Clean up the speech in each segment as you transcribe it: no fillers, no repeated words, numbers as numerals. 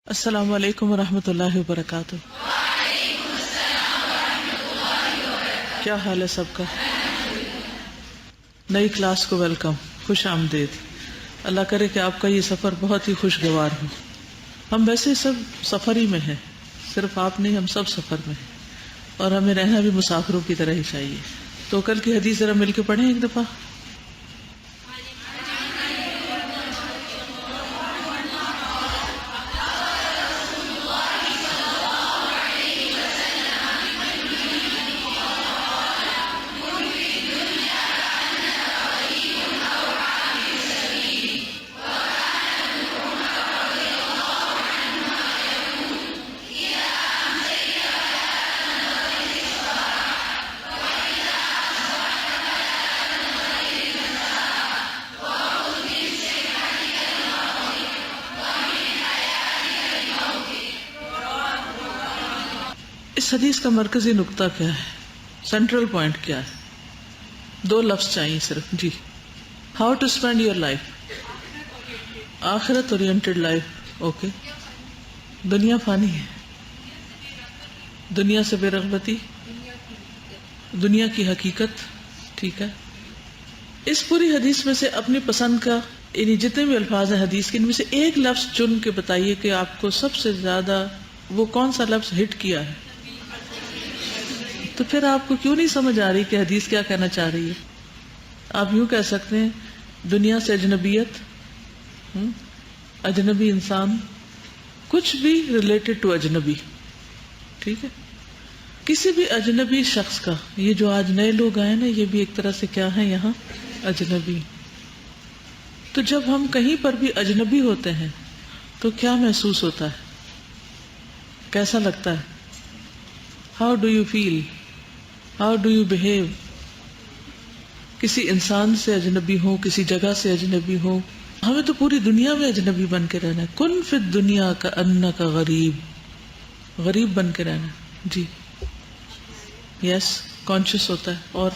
السلام علیکم ورحمۃ اللہ وبرکاتہ۔ کیا حال ہے سب کا؟ نئی کلاس کو ویلکم، خوش آمدید۔ اللہ کرے کہ آپ کا یہ سفر بہت ہی خوشگوار ہو۔ ہم ویسے سب سفر ہی میں ہیں، صرف آپ نہیں، ہم سب سفر میں ہیں، اور ہمیں رہنا بھی مسافروں کی طرح ہی چاہیے۔ تو کل کی حدیث ذرا مل کے پڑھیں ایک دفعہ۔ اس حدیث کا مرکزی نقطہ کیا ہے؟ سینٹرل پوائنٹ کیا ہے؟ دو لفظ چاہیے صرف، جی۔ How to spend your life, آخرت اورینٹڈ لائف۔ اوکے، دنیا فانی ہے، دنیا سے بے رغبتی، دنیا کی حقیقت، ٹھیک ہے۔ اس پوری حدیث میں سے اپنی پسند کا، یعنی جتنے بھی الفاظ ہیں حدیث کے، ان میں سے ایک لفظ چن کے بتائیے کہ آپ کو سب سے زیادہ وہ کون سا لفظ ہٹ کیا ہے۔ تو پھر آپ کو کیوں نہیں سمجھ آ رہی کہ حدیث کیا کہنا چاہ رہی ہے؟ آپ یوں کہہ سکتے ہیں، دنیا سے اجنبیت، اجنبی انسان، کچھ بھی ریلیٹڈ ٹو اجنبی، ٹھیک ہے۔ کسی بھی اجنبی شخص کا، یہ جو آج نئے لوگ آئے نا، یہ بھی ایک طرح سے کیا ہے یہاں؟ اجنبی۔ تو جب ہم کہیں پر بھی اجنبی ہوتے ہیں تو کیا محسوس ہوتا ہے؟ کیسا لگتا ہے؟ How do you feel? How do you behave? کسی انسان سے اجنبی ہو، کسی جگہ سے اجنبی ہو، ہمیں تو پوری دنیا میں اجنبی بن کے رہنا ہے۔ کن فی الدنیا کأنک غریب، غریب بن کے رہنا ہے، جی۔ یس، کانشیس ہوتا ہے۔ اور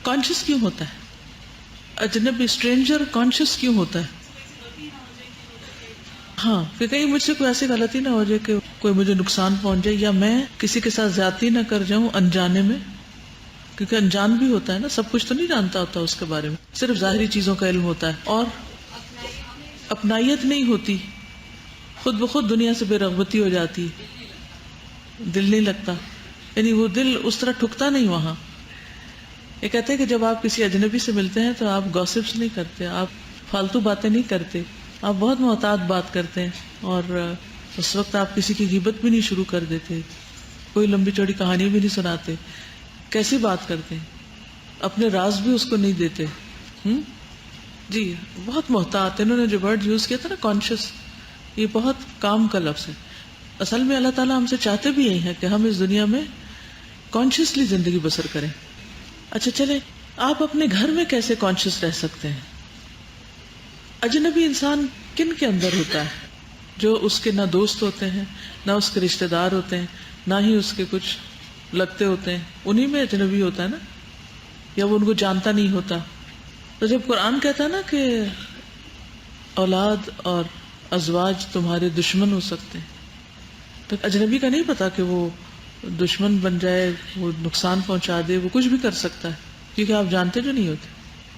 کانشیس کیوں ہوتا ہے؟ اجنبی اسٹرینجر کانشیس کیوں ہوتا ہے؟ ہاں، کہ کہیں مجھ سے کوئی ایسی غلطی نہ ہو جائے کہ کوئی مجھے نقصان پہنچ جائے، یا میں کسی کے ساتھ زیادتی نہ کر جاؤں انجانے میں، کیونکہ انجان بھی ہوتا ہے نا، سب کچھ تو نہیں جانتا ہوتا اس کے بارے میں، صرف ظاہری چیزوں کا علم ہوتا ہے۔ اور اپنائیت نہیں ہوتی، خود بخود دنیا سے بے رغبتی ہو جاتی، دل نہیں لگتا، یعنی وہ دل اس طرح ٹھکتا نہیں وہاں۔ یہ کہتے ہیں کہ جب آپ کسی اجنبی سے ملتے ہیں تو آپ گوسپس نہیں کرتے، آپ فالتو باتیں نہیں کرتے، آپ بہت محتاط بات کرتے ہیں، اور اس وقت آپ کسی کی غیبت بھی نہیں شروع کر دیتے، کوئی لمبی چوڑی کہانی بھی نہیں سناتے۔ کیسی بات کرتے ہیں؟ اپنے راز بھی اس کو نہیں دیتے، جی، بہت محتاط۔ انہوں نے جو ورڈ یوز کیا تھا نا، کانشیس، یہ بہت کام کا لفظ ہے۔ اصل میں اللہ تعالیٰ ہم سے چاہتے بھی یہی ہے کہ ہم اس دنیا میں کانشیسلی زندگی بسر کریں۔ اچھا چلے، آپ اپنے گھر میں کیسے کانشیس رہ سکتے ہیں؟ اجنبی انسان کن کے اندر ہوتا ہے؟ جو اس کے نہ دوست ہوتے ہیں، نہ اس کے رشتہ دار ہوتے ہیں، نہ ہی اس کے کچھ لگتے ہوتے ہیں، انہی میں اجنبی ہوتا ہے نا، یا وہ ان کو جانتا نہیں ہوتا۔ تو جب قرآن کہتا ہے نا کہ اولاد اور ازواج تمہارے دشمن ہو سکتے ہیں، تو اجنبی کا نہیں پتا کہ وہ دشمن بن جائے، وہ نقصان پہنچا دے، وہ کچھ بھی کر سکتا ہے، کیونکہ آپ جانتے جو نہیں ہوتے۔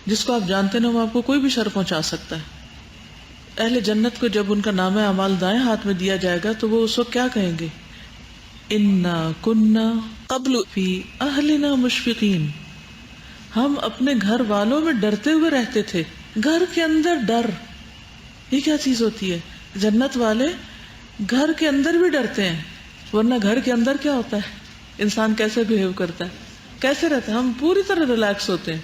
جس کو آپ جانتے نا، وہ آپ کو کوئی بھی شر پہنچا سکتا ہے۔ اہل جنت کو جب ان کا نامہ اعمال دائیں ہاتھ میں دیا جائے گا تو وہ اس وقت کیا کہیں گے؟ انا کننا قبل فی اہلنا مشفقین، ہم اپنے گھر والوں میں ڈرتے ہوئے رہتے تھے۔ گھر کے اندر ڈر، یہ کیا چیز ہوتی ہے؟ جنت والے گھر کے اندر بھی ڈرتے ہیں، ورنہ گھر کے اندر کیا ہوتا ہے؟ انسان کیسے بہیو کرتا ہے، کیسے رہتا ہے؟ ہم پوری طرح ریلیکس ہوتے ہیں،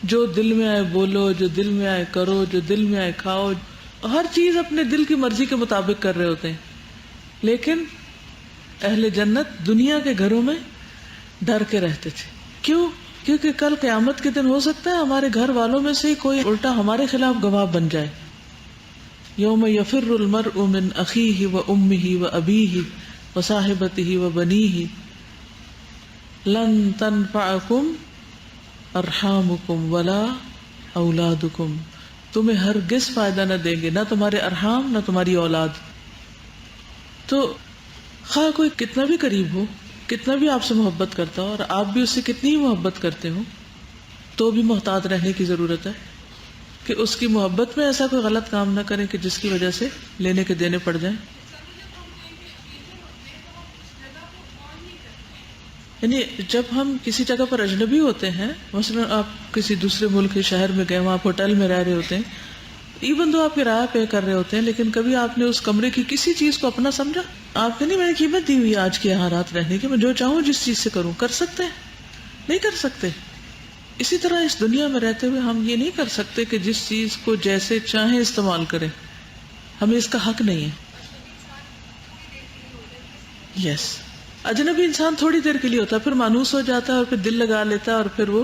جو دل میں آئے بولو، جو دل میں آئے کرو، جو دل میں آئے کھاؤ، ہر چیز اپنے دل کی مرضی کے مطابق کر رہے ہوتے ہیں۔ لیکن اہل جنت دنیا کے گھروں میں ڈر کے رہتے تھے۔ کیوں؟ کیونکہ کل قیامت کے دن ہو سکتا ہے ہمارے گھر والوں میں سے ہی کوئی الٹا ہمارے خلاف گواہ بن جائے۔ یوم یفر المرء من اخیہ و امہ و ابیہ و صاحبتہ و بنیہ لن تنفعکم ارحامکم ولا اولادکم، تمہیں ہرگز فائدہ نہ دیں گے، نہ تمہارے ارحام نہ تمہاری اولاد۔ تو خواہ کوئی کتنا بھی قریب ہو، کتنا بھی آپ سے محبت کرتا ہو، اور آپ بھی اس سے کتنی ہی محبت کرتے ہو، تو بھی محتاط رہنے کی ضرورت ہے کہ اس کی محبت میں ایسا کوئی غلط کام نہ کریں کہ جس کی وجہ سے لینے کے دینے پڑ جائیں. یعنی جب ہم کسی جگہ پر اجنبی ہوتے ہیں، مثلا آپ کسی دوسرے ملک کے شہر میں گئے، وہاں آپ ہوٹل میں رہ رہے ہوتے ہیں، ایون دو آپ کرایہ پے کر رہے ہوتے ہیں، لیکن کبھی آپ نے اس کمرے کی کسی چیز کو اپنا سمجھا؟ آپ نے نہیں، میں نے قیمت دی ہوئی آج کے یہاں رات رہنے کی، میں جو چاہوں جس چیز سے کروں. کر سکتے ہیں؟ نہیں کر سکتے. اسی طرح اس دنیا میں رہتے ہوئے ہم یہ نہیں کر سکتے کہ جس چیز کو جیسے چاہیں استعمال کریں. ہمیں اس کا حق نہیں ہے. یس. اجنبی انسان تھوڑی دیر کے لیے ہوتا ہے، پھر مانوس ہو جاتا ہے، اور پھر دل لگا لیتا ہے، اور پھر وہ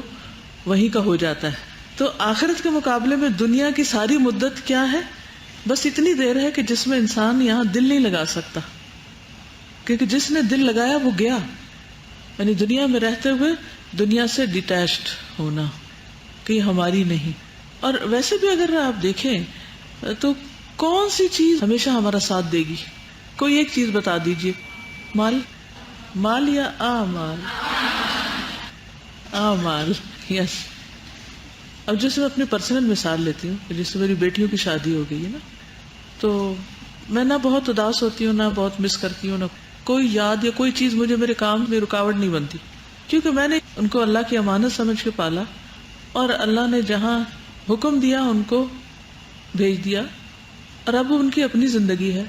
وہیں کا ہو جاتا ہے. تو آخرت کے مقابلے میں دنیا کی ساری مدت کیا ہے؟ بس اتنی دیر ہے کہ جس میں انسان یہاں دل نہیں لگا سکتا، کیونکہ جس نے دل لگایا وہ گیا. یعنی دنیا میں رہتے ہوئے دنیا سے ڈیٹیچڈ ہونا کہ یہ ہماری نہیں. اور ویسے بھی اگر آپ دیکھیں تو کون سی چیز ہمیشہ ہمارا ساتھ دے گی؟ کوئی ایک چیز بتا دیجئے. مال یا اعمال؟ اعمال. یس. اب جیسے میں اپنی پرسنل مثال لیتی ہوں کہ جس سے میری بیٹیوں کی شادی ہو گئی ہے نا، تو میں نہ بہت اداس ہوتی ہوں، نہ بہت مس کرتی ہوں، نہ کوئی یاد یا کوئی چیز مجھے میرے کام میں رکاوٹ نہیں بنتی، کیونکہ میں نے ان کو اللہ کی امانت سمجھ کے پالا، اور اللہ نے جہاں حکم دیا ان کو بھیج دیا، اور اب ان کی اپنی زندگی ہے.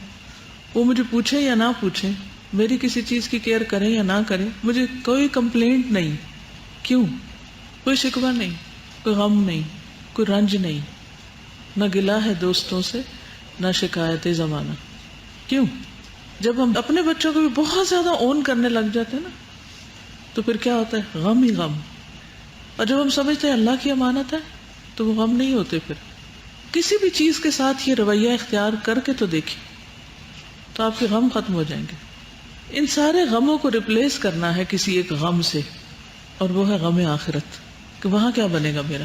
وہ مجھے پوچھیں یا نہ پوچھیں، میری کسی چیز کی کیئر کریں یا نہ کریں، مجھے کوئی کمپلینٹ نہیں. کیوں؟ کوئی شکوہ نہیں، کوئی غم نہیں، کوئی رنج نہیں، نہ گلہ ہے دوستوں سے، نہ شکایت زمانہ. کیوں؟ جب ہم اپنے بچوں کو بھی بہت زیادہ اون کرنے لگ جاتے ہیں نا، تو پھر کیا ہوتا ہے؟ غم ہی غم. اور جب ہم سمجھتے ہیں اللہ کی امانت ہے تو وہ غم نہیں ہوتے. پھر کسی بھی چیز کے ساتھ یہ رویہ اختیار کر کے تو دیکھیں، تو آپ کے غم ختم ہو جائیں گے. ان سارے غموں کو ریپلیس کرنا ہے کسی ایک غم سے، اور وہ ہے غم آخرت، کہ وہاں کیا بنے گا میرا.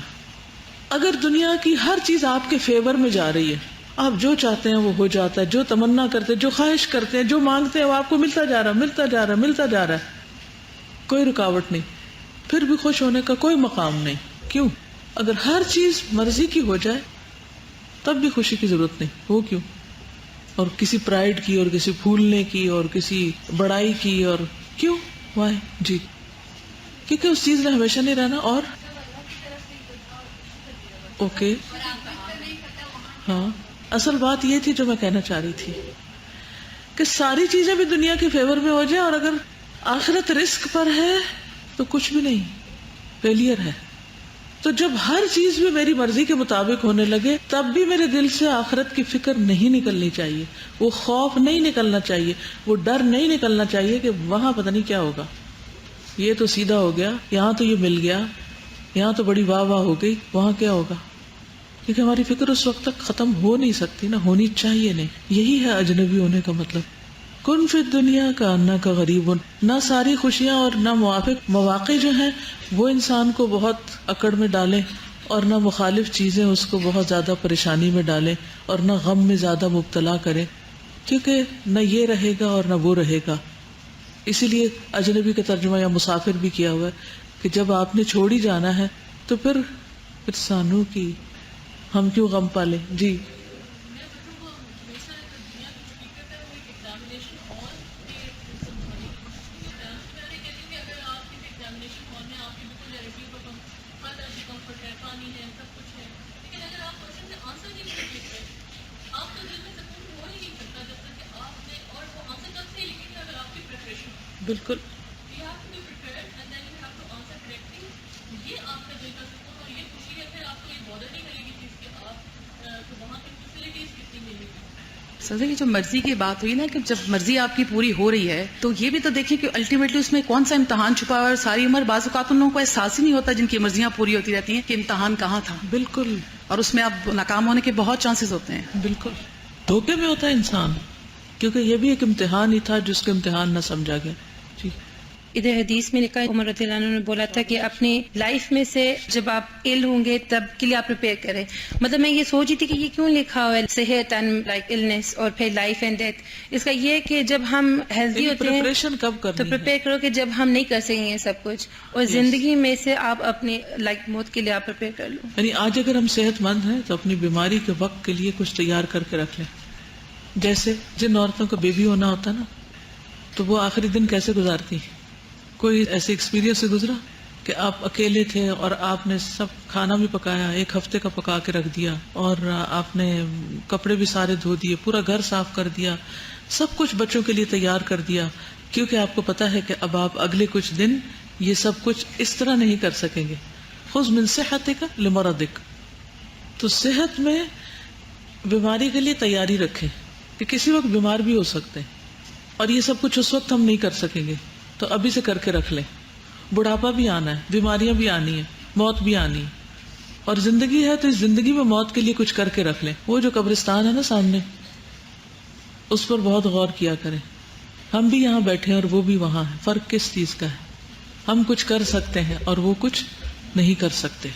اگر دنیا کی ہر چیز آپ کے فیور میں جا رہی ہے، آپ جو چاہتے ہیں وہ ہو جاتا ہے، جو تمنا کرتے ہیں، جو خواہش کرتے ہیں، جو مانگتے ہیں وہ آپ کو ملتا جا رہا ہے، کوئی رکاوٹ نہیں، پھر بھی خوش ہونے کا کوئی مقام نہیں. کیوں؟ اگر ہر چیز مرضی کی ہو جائے تب بھی خوشی کی ضرورت نہیں. وہ کیوں؟ اور کسی پرائیڈ کی، اور کسی پھولنے کی، اور کسی بڑائی کی، اور کیوں؟ وائے؟ جی کیونکہ اس چیز نے ہمیشہ نہیں رہنا. اور اوکے، ہاں، اصل بات یہ تھی جو میں کہنا چاہ رہی تھی کہ ساری چیزیں بھی دنیا کے فیور میں ہو جائیں، اور اگر آخرت رسک پر ہے تو کچھ بھی نہیں، فیلئر ہے. تو جب ہر چیز بھی میری مرضی کے مطابق ہونے لگے تب بھی میرے دل سے آخرت کی فکر نہیں نکلنی چاہیے، وہ خوف نہیں نکلنا چاہیے، وہ ڈر نہیں نکلنا چاہیے کہ وہاں پتہ نہیں کیا ہوگا، یہ تو سیدھا ہو گیا، یہاں تو یہ مل گیا، یہاں تو بڑی واہ واہ ہو گئی، وہاں کیا ہوگا. کیونکہ ہماری فکر اس وقت تک ختم ہو نہیں سکتی، نہ ہونی چاہیے. نہیں، یہی ہے اجنبی ہونے کا مطلب. کن فی الدنیا کا انا کا غریب. نہ ساری خوشیاں اور نہ موافق مواقع جو ہیں وہ انسان کو بہت اکڑ میں ڈالیں، اور نہ مخالف چیزیں اس کو بہت زیادہ پریشانی میں ڈالیں، اور نہ غم میں زیادہ مبتلا کریں، کیونکہ نہ یہ رہے گا اور نہ وہ رہے گا. اسی لیے اجنبی کا ترجمہ یا مسافر بھی کیا ہوا ہے کہ جب آپ نے چھوڑ ہی جانا ہے تو پھر سانوں کی ہم کیوں غم پالیں. جی بالکل. سر یہ جو مرضی کی بات ہوئی نا کہ جب مرضی آپ کی پوری ہو رہی ہے تو یہ بھی تو دیکھیں کہ الٹیمیٹلی اس میں کون سا امتحان چھپا ہوا ہے. اور ساری عمر بعض اوقات ان لوگوں کو احساس ہی نہیں ہوتا جن کی مرضیاں پوری ہوتی رہتی ہیں کہ امتحان کہاں تھا. بالکل. اور اس میں اب ناکام ہونے کے بہت چانسز ہوتے ہیں. بالکل دھوکے میں ہوتا ہے انسان، کیونکہ یہ بھی ایک امتحان ہی تھا جس کو امتحان نہ سمجھا گیا. جی ادھر حدیث میں لکھا ہے عمر رضی اللہ عنہ نے بولا تھا کہ اپنی لائف میں سے جب آپ ill ہوں گے تب کے لیے آپ پریپیئر کریں. مطلب میں یہ سوچ رہی تھی کہ یہ کیوں لکھا ہوا ہے صحت اینڈ لائک illness اور پھر لائف اینڈ ڈیتھ. اس کا یہ کہ جب ہم ہیلدی ہوتے ہیں پریپریشن کب کرنی تو پریپیئر کرو کہ جب ہم نہیں کر سکیں گے سب کچھ, اور زندگی میں سے آپ اپنی لائک موت کے لیے آپ پریپیئر کر لو. یعنی آج اگر ہم صحت مند ہیں تو اپنی بیماری کے وقت کے لیے کچھ تیار کر کے رکھ لیں. جیسے جن عورتوں کو بیبی ہونا ہوتا نا تو وہ آخری دن کیسے گزارتی ہیں؟ کوئی ایسے ایکسپیرینس سے گزرا کہ آپ اکیلے تھے اور آپ نے سب کھانا بھی پکایا, 1 ہفتے کا پکا کے رکھ دیا, اور آپ نے کپڑے بھی سارے دھو دیے, پورا گھر صاف کر دیا, سب کچھ بچوں کے لیے تیار کر دیا, کیونکہ آپ کو پتا ہے کہ اب آپ اگلے کچھ دن یہ سب کچھ اس طرح نہیں کر سکیں گے. خذ من صحتک لمرضک. تو صحت میں بیماری کے لیے تیاری رکھیں کہ کسی وقت بیمار بھی ہو سکتے ہیں, اور یہ سب کچھ اس وقت ہم نہیں کر سکیں گے تو ابھی سے کر کے رکھ لیں. بڑھاپا بھی آنا ہے, بیماریاں بھی آنی ہیں, موت بھی آنی ہے, اور زندگی ہے تو اس زندگی میں موت کے لیے کچھ کر کے رکھ لیں. وہ جو قبرستان ہے نا سامنے, اس پر بہت غور کیا کریں. ہم بھی یہاں بیٹھے ہیں اور وہ بھی وہاں ہے. فرق کس چیز کا ہے؟ ہم کچھ کر سکتے ہیں اور وہ کچھ نہیں کر سکتے.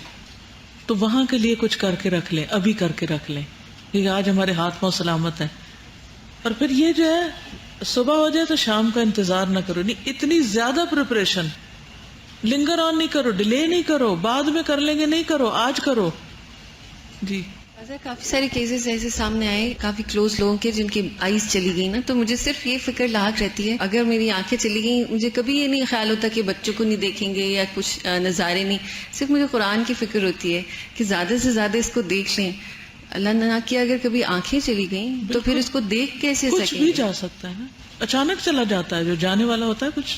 تو وہاں کے لیے کچھ کر کے رکھ لیں, ابھی کر کے رکھ لیں, کیونکہ آج ہمارے ہاتھ پاؤں سلامت ہیں. اور پھر یہ جو ہے صبح ہو جائے تو شام کا انتظار نہ کرو. نہیں, اتنی زیادہ پریپریشن لنگر آن نہیں کرو, ڈیلے نہیں کرو, بعد میں کر لیں گے نہیں کرو, آج کرو. جی کافی سارے کیسز ایسے سامنے آئے کافی کلوز لوگوں کے جن کی آئیز چلی گئی نا, تو مجھے صرف یہ فکر لاحق رہتی ہے اگر میری آنکھیں چلی گئیں, مجھے کبھی یہ نہیں خیال ہوتا کہ بچوں کو نہیں دیکھیں گے یا کچھ نظارے نہیں, صرف مجھے قرآن کی فکر ہوتی ہے کہ زیادہ سے زیادہ اس کو دیکھ لیں. اللہ نہ کیا اگر کبھی آنکھیں چلی گئیں تو پھر اس کو دیکھ کیسے کچھ سکیں گے؟ بھی جا سکتا ہے نا, اچانک چلا جاتا ہے جو جانے والا ہوتا ہے. کچھ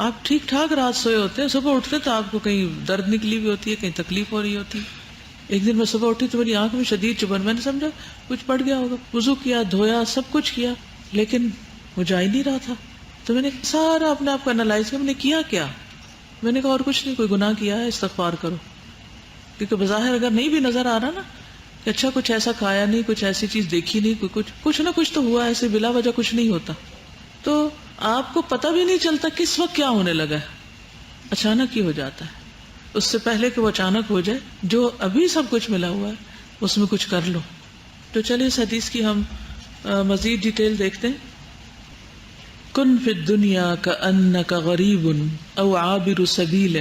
آپ ٹھیک ٹھاک رات سوئے ہوتے ہیں, صبح اٹھتے تو آپ کو کہیں درد نکلی ہوئی ہوتی ہے, کہیں تکلیف ہو رہی ہوتی ہے. ایک دن میں صبح اٹھی تو میری آنکھ میں شدید چبھن, میں نے سمجھا کچھ پڑ گیا ہوگا, وضو کیا, دھویا, سب کچھ کیا, لیکن وہ جا ہی نہیں رہا تھا. تو میں نے سارا اپنے آپ کو انالائز کیا, میں نے کیا کیا, میں نے کہا اور کچھ نہیں, کوئی گناہ کیا ہے استغفار کرو. کیونکہ بظاہر اگر نہیں بھی نظر آ رہا نا کہ اچھا کچھ ایسا کھایا نہیں, کچھ ایسی چیز دیکھی نہیں, کچھ نہ کچھ تو ہوا, ایسے بلا وجہ کچھ نہیں ہوتا. تو آپ کو پتہ بھی نہیں چلتا کس وقت کیا ہونے لگا ہے, اچانک ہی ہو جاتا ہے. اس سے پہلے کہ وہ اچانک ہو جائے, جو ابھی سب کچھ ملا ہوا ہے اس میں کچھ کر لو. تو چلیے اس حدیث کی ہم مزید ڈیٹیل دیکھتے ہیں. کن فی الدنیا کأنک غریب او عابر سبیل.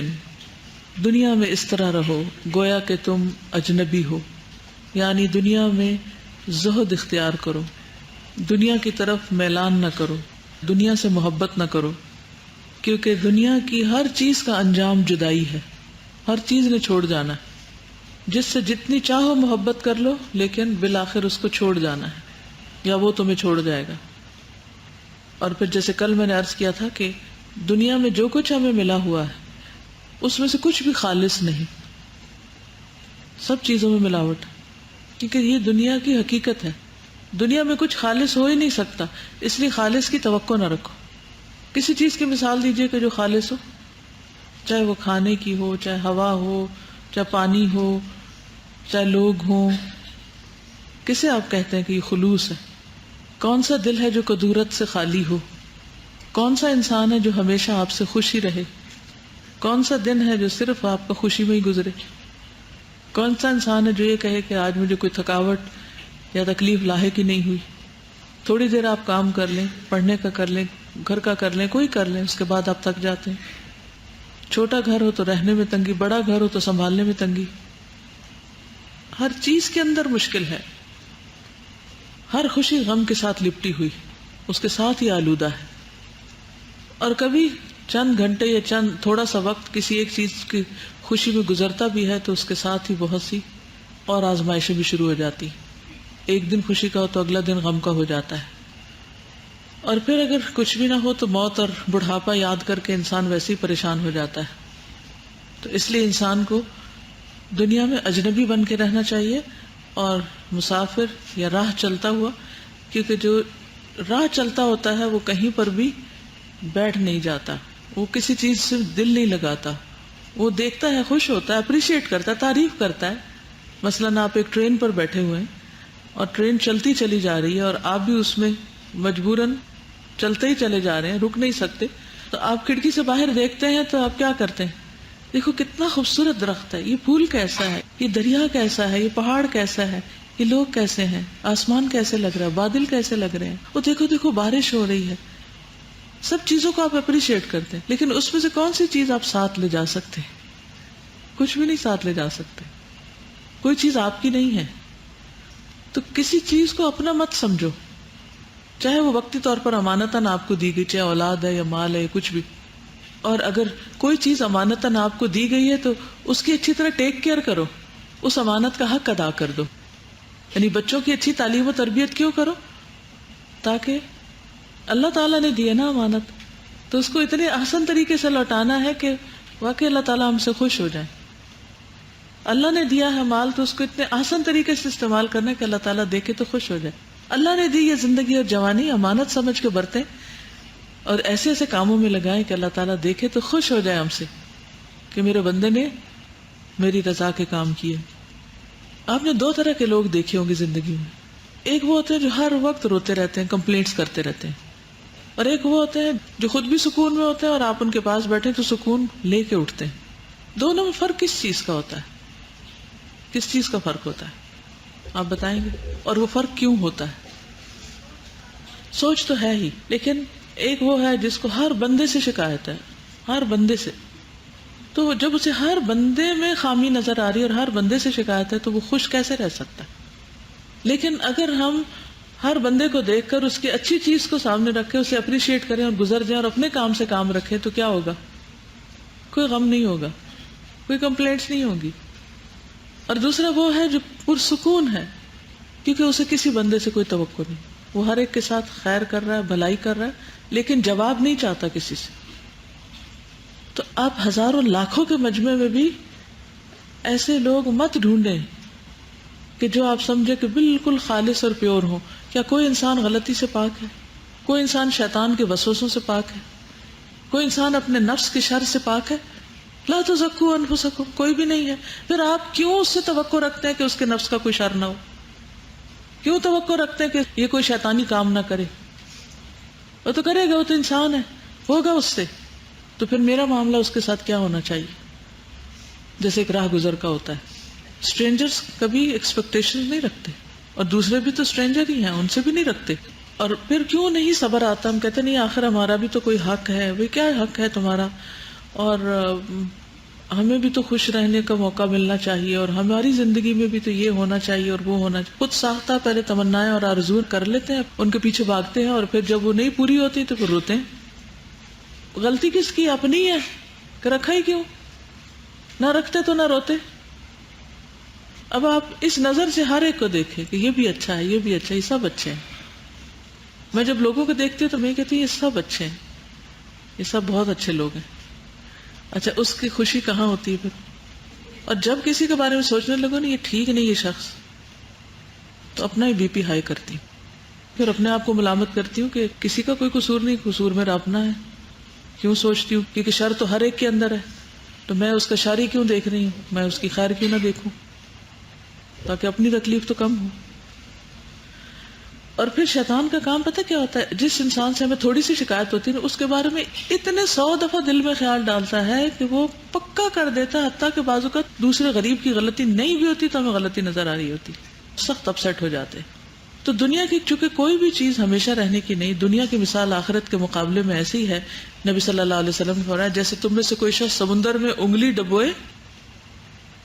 دنیا میں اس طرح رہو گویا کہ تم اجنبی ہو, یعنی دنیا میں زہد اختیار کرو, دنیا کی طرف میلان نہ کرو, دنیا سے محبت نہ کرو, کیونکہ دنیا کی ہر چیز کا انجام جدائی ہے, ہر چیز نے چھوڑ جانا ہے. جس سے جتنی چاہو محبت کر لو لیکن بالآخر اس کو چھوڑ جانا ہے, یا وہ تمہیں چھوڑ جائے گا. اور پھر جیسے کل میں نے عرض کیا تھا کہ دنیا میں جو کچھ ہمیں ملا ہوا ہے اس میں سے کچھ بھی خالص نہیں, سب چیزوں میں ملاوٹ, کیونکہ یہ دنیا کی حقیقت ہے. دنیا میں کچھ خالص ہو ہی نہیں سکتا, اس لیے خالص کی توقع نہ رکھو. کسی چیز کی مثال دیجئے کہ جو خالص ہو, چاہے وہ کھانے کی ہو, چاہے ہوا ہو, چاہے پانی ہو, چاہے لوگ ہوں. کسے آپ کہتے ہیں کہ یہ خلوص ہے؟ کون سا دل ہے جو کدورت سے خالی ہو؟ کون سا انسان ہے جو ہمیشہ آپ سے خوشی رہے؟ کون سا دن ہے جو صرف آپ کا خوشی میں ہی گزرے؟ کون سا انسان ہے جو یہ کہے کہ آج مجھے کوئی تھکاوٹ یا تکلیف لاحق ہی نہیں ہوئی؟ تھوڑی دیر آپ کام کر لیں, پڑھنے کا کر لیں, گھر کا کر لیں, کوئی کر لیں, اس کے بعد آپ تھک جاتے ہیں. چھوٹا گھر ہو تو رہنے میں تنگی, بڑا گھر ہو تو سنبھالنے میں تنگی. ہر چیز کے اندر مشکل ہے. ہر خوشی غم کے ساتھ لپٹی ہوئی, اس کے ساتھ ہی آلودہ ہے. اور کبھی چند گھنٹے یا چند تھوڑا سا وقت کسی ایک چیز کی خوشی میں گزرتا بھی ہے تو اس کے ساتھ ہی بہت سی اور آزمائشیں بھی شروع ہو جاتی. ایک دن خوشی کا ہو تو اگلا دن غم کا ہو جاتا ہے. اور پھر اگر کچھ بھی نہ ہو تو موت اور بڑھاپا یاد کر کے انسان ویسے ہی پریشان ہو جاتا ہے. تو اس لیے انسان کو دنیا میں اجنبی بن کے رہنا چاہیے اور مسافر یا راہ چلتا ہوا, کیونکہ جو راہ چلتا ہوتا ہے وہ کہیں پر بھی بیٹھ نہیں جاتا, وہ کسی چیز سے دل نہیں لگاتا, وہ دیکھتا ہے, خوش ہوتا ہے, اپریشیٹ کرتا ہے, تعریف کرتا ہے. مثلاً آپ ایک ٹرین پر بیٹھے ہوئے ہیں اور ٹرین چلتی چلی جا رہی ہے اور آپ بھی اس میں مجبوراً چلتے ہی چلے جا رہے ہیں, رک نہیں سکتے, تو آپ کھڑکی سے باہر دیکھتے ہیں تو آپ کیا کرتے ہیں؟ دیکھو کتنا خوبصورت درخت ہے، یہ پھول کیسا ہے، یہ دریا کیسا ہے، یہ پہاڑ کیسا ہے، یہ لوگ کیسے ہیں، آسمان کیسے لگ رہا ہے، بادل کیسے لگ رہے ہیں، وہ دیکھو دیکھو بارش ہو رہی ہے. سب چیزوں کو آپ اپریشیٹ کرتے ہیں، لیکن اس میں سے کون سی چیز آپ ساتھ لے جا سکتے ہیں؟ کچھ بھی نہیں ساتھ لے جا سکتے. کوئی چیز آپ کی نہیں ہے. تو کسی چیز کو اپنا مت سمجھو، چاہے وہ وقتی طور پر امانتاً آپ کو دی گئی، چاہے اولاد ہے یا مال ہے یا کچھ بھی. اور اگر کوئی چیز امانتاً آپ کو دی گئی ہے تو اس کی اچھی طرح ٹیک کیئر کرو، اس امانت کا حق ادا کر دو. یعنی بچوں کی اچھی تعلیم و تربیت کیوں کرو؟ تاکہ اللہ تعالیٰ نے دی ہے نا امانت، تو اس کو اتنے احسن طریقے سے لوٹانا ہے کہ واقعی اللہ تعالیٰ ہم سے خوش ہو جائے. اللہ نے دیا ہے مال تو اس کو اتنے آسان طریقے سے استعمال کرنا کہ اللہ تعالیٰ دیکھے تو خوش ہو جائے. اللہ نے دی یہ زندگی اور جوانی امانت سمجھ کے برتیں اور ایسے ایسے کاموں میں لگائیں کہ اللہ تعالیٰ دیکھے تو خوش ہو جائے ہم سے کہ میرے بندے نے میری رضا کے کام کیے. آپ نے دو طرح کے لوگ دیکھے ہوں گے زندگی میں. ایک وہ ہوتے ہیں جو ہر وقت روتے رہتے ہیں، کمپلینٹس کرتے رہتے ہیں، اور ایک وہ ہوتے ہیں جو خود بھی سکون میں ہوتے ہیں اور آپ ان کے پاس بیٹھے تو سکون لے کے اٹھتے ہیں. دونوں میں فرق کس چیز کا ہوتا ہے؟ کس چیز کا فرق ہوتا ہے آپ بتائیں گے؟ اور وہ فرق کیوں ہوتا ہے؟ سوچ تو ہے ہی، لیکن ایک وہ ہے جس کو ہر بندے سے شکایت ہے، ہر بندے سے. تو جب اسے ہر بندے میں خامی نظر آ رہی ہے اور ہر بندے سے شکایت ہے تو وہ خوش کیسے رہ سکتا ہے؟ لیکن اگر ہم ہر بندے کو دیکھ کر اس کی اچھی چیز کو سامنے رکھیں، اسے اپریشیٹ کریں اور گزر جائیں اور اپنے کام سے کام رکھیں تو کیا ہوگا؟ کوئی غم نہیں ہوگا، کوئی کمپلینٹس نہیں ہوگی. اور دوسرا وہ ہے جو پرسکون ہے کیونکہ اسے کسی بندے سے کوئی توقع نہیں، وہ ہر ایک کے ساتھ خیر کر رہا ہے، بھلائی کر رہا ہے، لیکن جواب نہیں چاہتا کسی سے. تو آپ ہزاروں لاکھوں کے مجمع میں بھی ایسے لوگ مت ڈھونڈیں کہ جو آپ سمجھے کہ بالکل خالص اور پیور ہوں. کیا کوئی انسان غلطی سے پاک ہے؟ کوئی انسان شیطان کے وسوسوں سے پاک ہے؟ کوئی انسان اپنے نفس کے شر سے پاک ہے؟ لا تزکوا انفسکم، کوئی بھی نہیں ہے. پھر آپ کیوں اس سے توقع رکھتے ہیں کہ اس کے نفس کا کوئی شر نہ ہو؟ کیوں توقع رکھتے ہیں کہ یہ کوئی شیطانی کام نہ کرے؟ وہ تو کرے گا، وہ تو انسان ہے، ہوگا اس سے. تو پھر میرا معاملہ اس کے ساتھ کیا ہونا چاہیے؟ جیسے ایک راہ گزر کا ہوتا ہے. اسٹرینجرز کبھی ایکسپیکٹیشن نہیں رکھتے، اور دوسرے بھی تو اسٹرینجر ہی ہیں، ان سے بھی نہیں رکھتے. اور پھر کیوں نہیں صبر آتا؟ ہم کہتے نہیں آخر ہمارا بھی تو کوئی حق ہے. وہ کیا حق ہے تمہارا؟ اور ہمیں بھی تو خوش رہنے کا موقع ملنا چاہیے، اور ہماری زندگی میں بھی تو یہ ہونا چاہیے اور وہ ہونا چاہیے. خود ساختہ پہلے تمنائیں اور آرزو کر لیتے ہیں، ان کے پیچھے بھاگتے ہیں، اور پھر جب وہ نہیں پوری ہوتی تو پھر روتے ہیں. غلطی کس کی؟ اپنی ہے کہ رکھا ہی کیوں؟ نہ رکھتے تو نہ روتے. اب آپ اس نظر سے ہر ایک کو دیکھیں کہ یہ بھی اچھا ہے، یہ بھی اچھا ہے، یہ سب اچھے ہیں. میں جب لوگوں کو دیکھتی ہوں تو میں کہتی ہوں یہ سب اچھے ہیں، یہ سب بہت اچھے لوگ ہیں. اچھا، اس کی خوشی کہاں ہوتی ہے پھر؟ اور جب کسی کے بارے میں سوچنے لگو نا یہ ٹھیک نہیں یہ شخص، تو اپنا ہی بی پی ہائی کرتی ہوں. پھر اپنے آپ کو ملامت کرتی ہوں کہ کسی کا کوئی قصور نہیں، قصور میرا اپنا ہے. کیوں سوچتی ہوں؟ کیونکہ شر تو ہر ایک کے اندر ہے، تو میں اس کا شر ہی کیوں دیکھ رہی ہوں؟ میں اس کی خیر کیوں نہ دیکھوں تاکہ اپنی تکلیف تو کم ہو. اور پھر شیطان کا کام پتہ کیا ہوتا ہے؟ جس انسان سے ہمیں تھوڑی سی شکایت ہوتی ہے اس کے بارے میں اتنے 100 دفعہ دل میں خیال ڈالتا ہے کہ وہ پکا کر دیتا ہے، حتیٰ کہ بعض اوقات دوسرے غریب کی غلطی نہیں بھی ہوتی تو ہمیں غلطی نظر آ رہی ہوتی، سخت اپسیٹ ہو جاتے. تو دنیا کی چونکہ کوئی بھی چیز ہمیشہ رہنے کی نہیں، دنیا کی مثال آخرت کے مقابلے میں ایسی ہے. نبی صلی اللہ علیہ وسلم نے فرمایا جیسے تم میں سے کوئی شخص سمندر میں انگلی ڈبوئے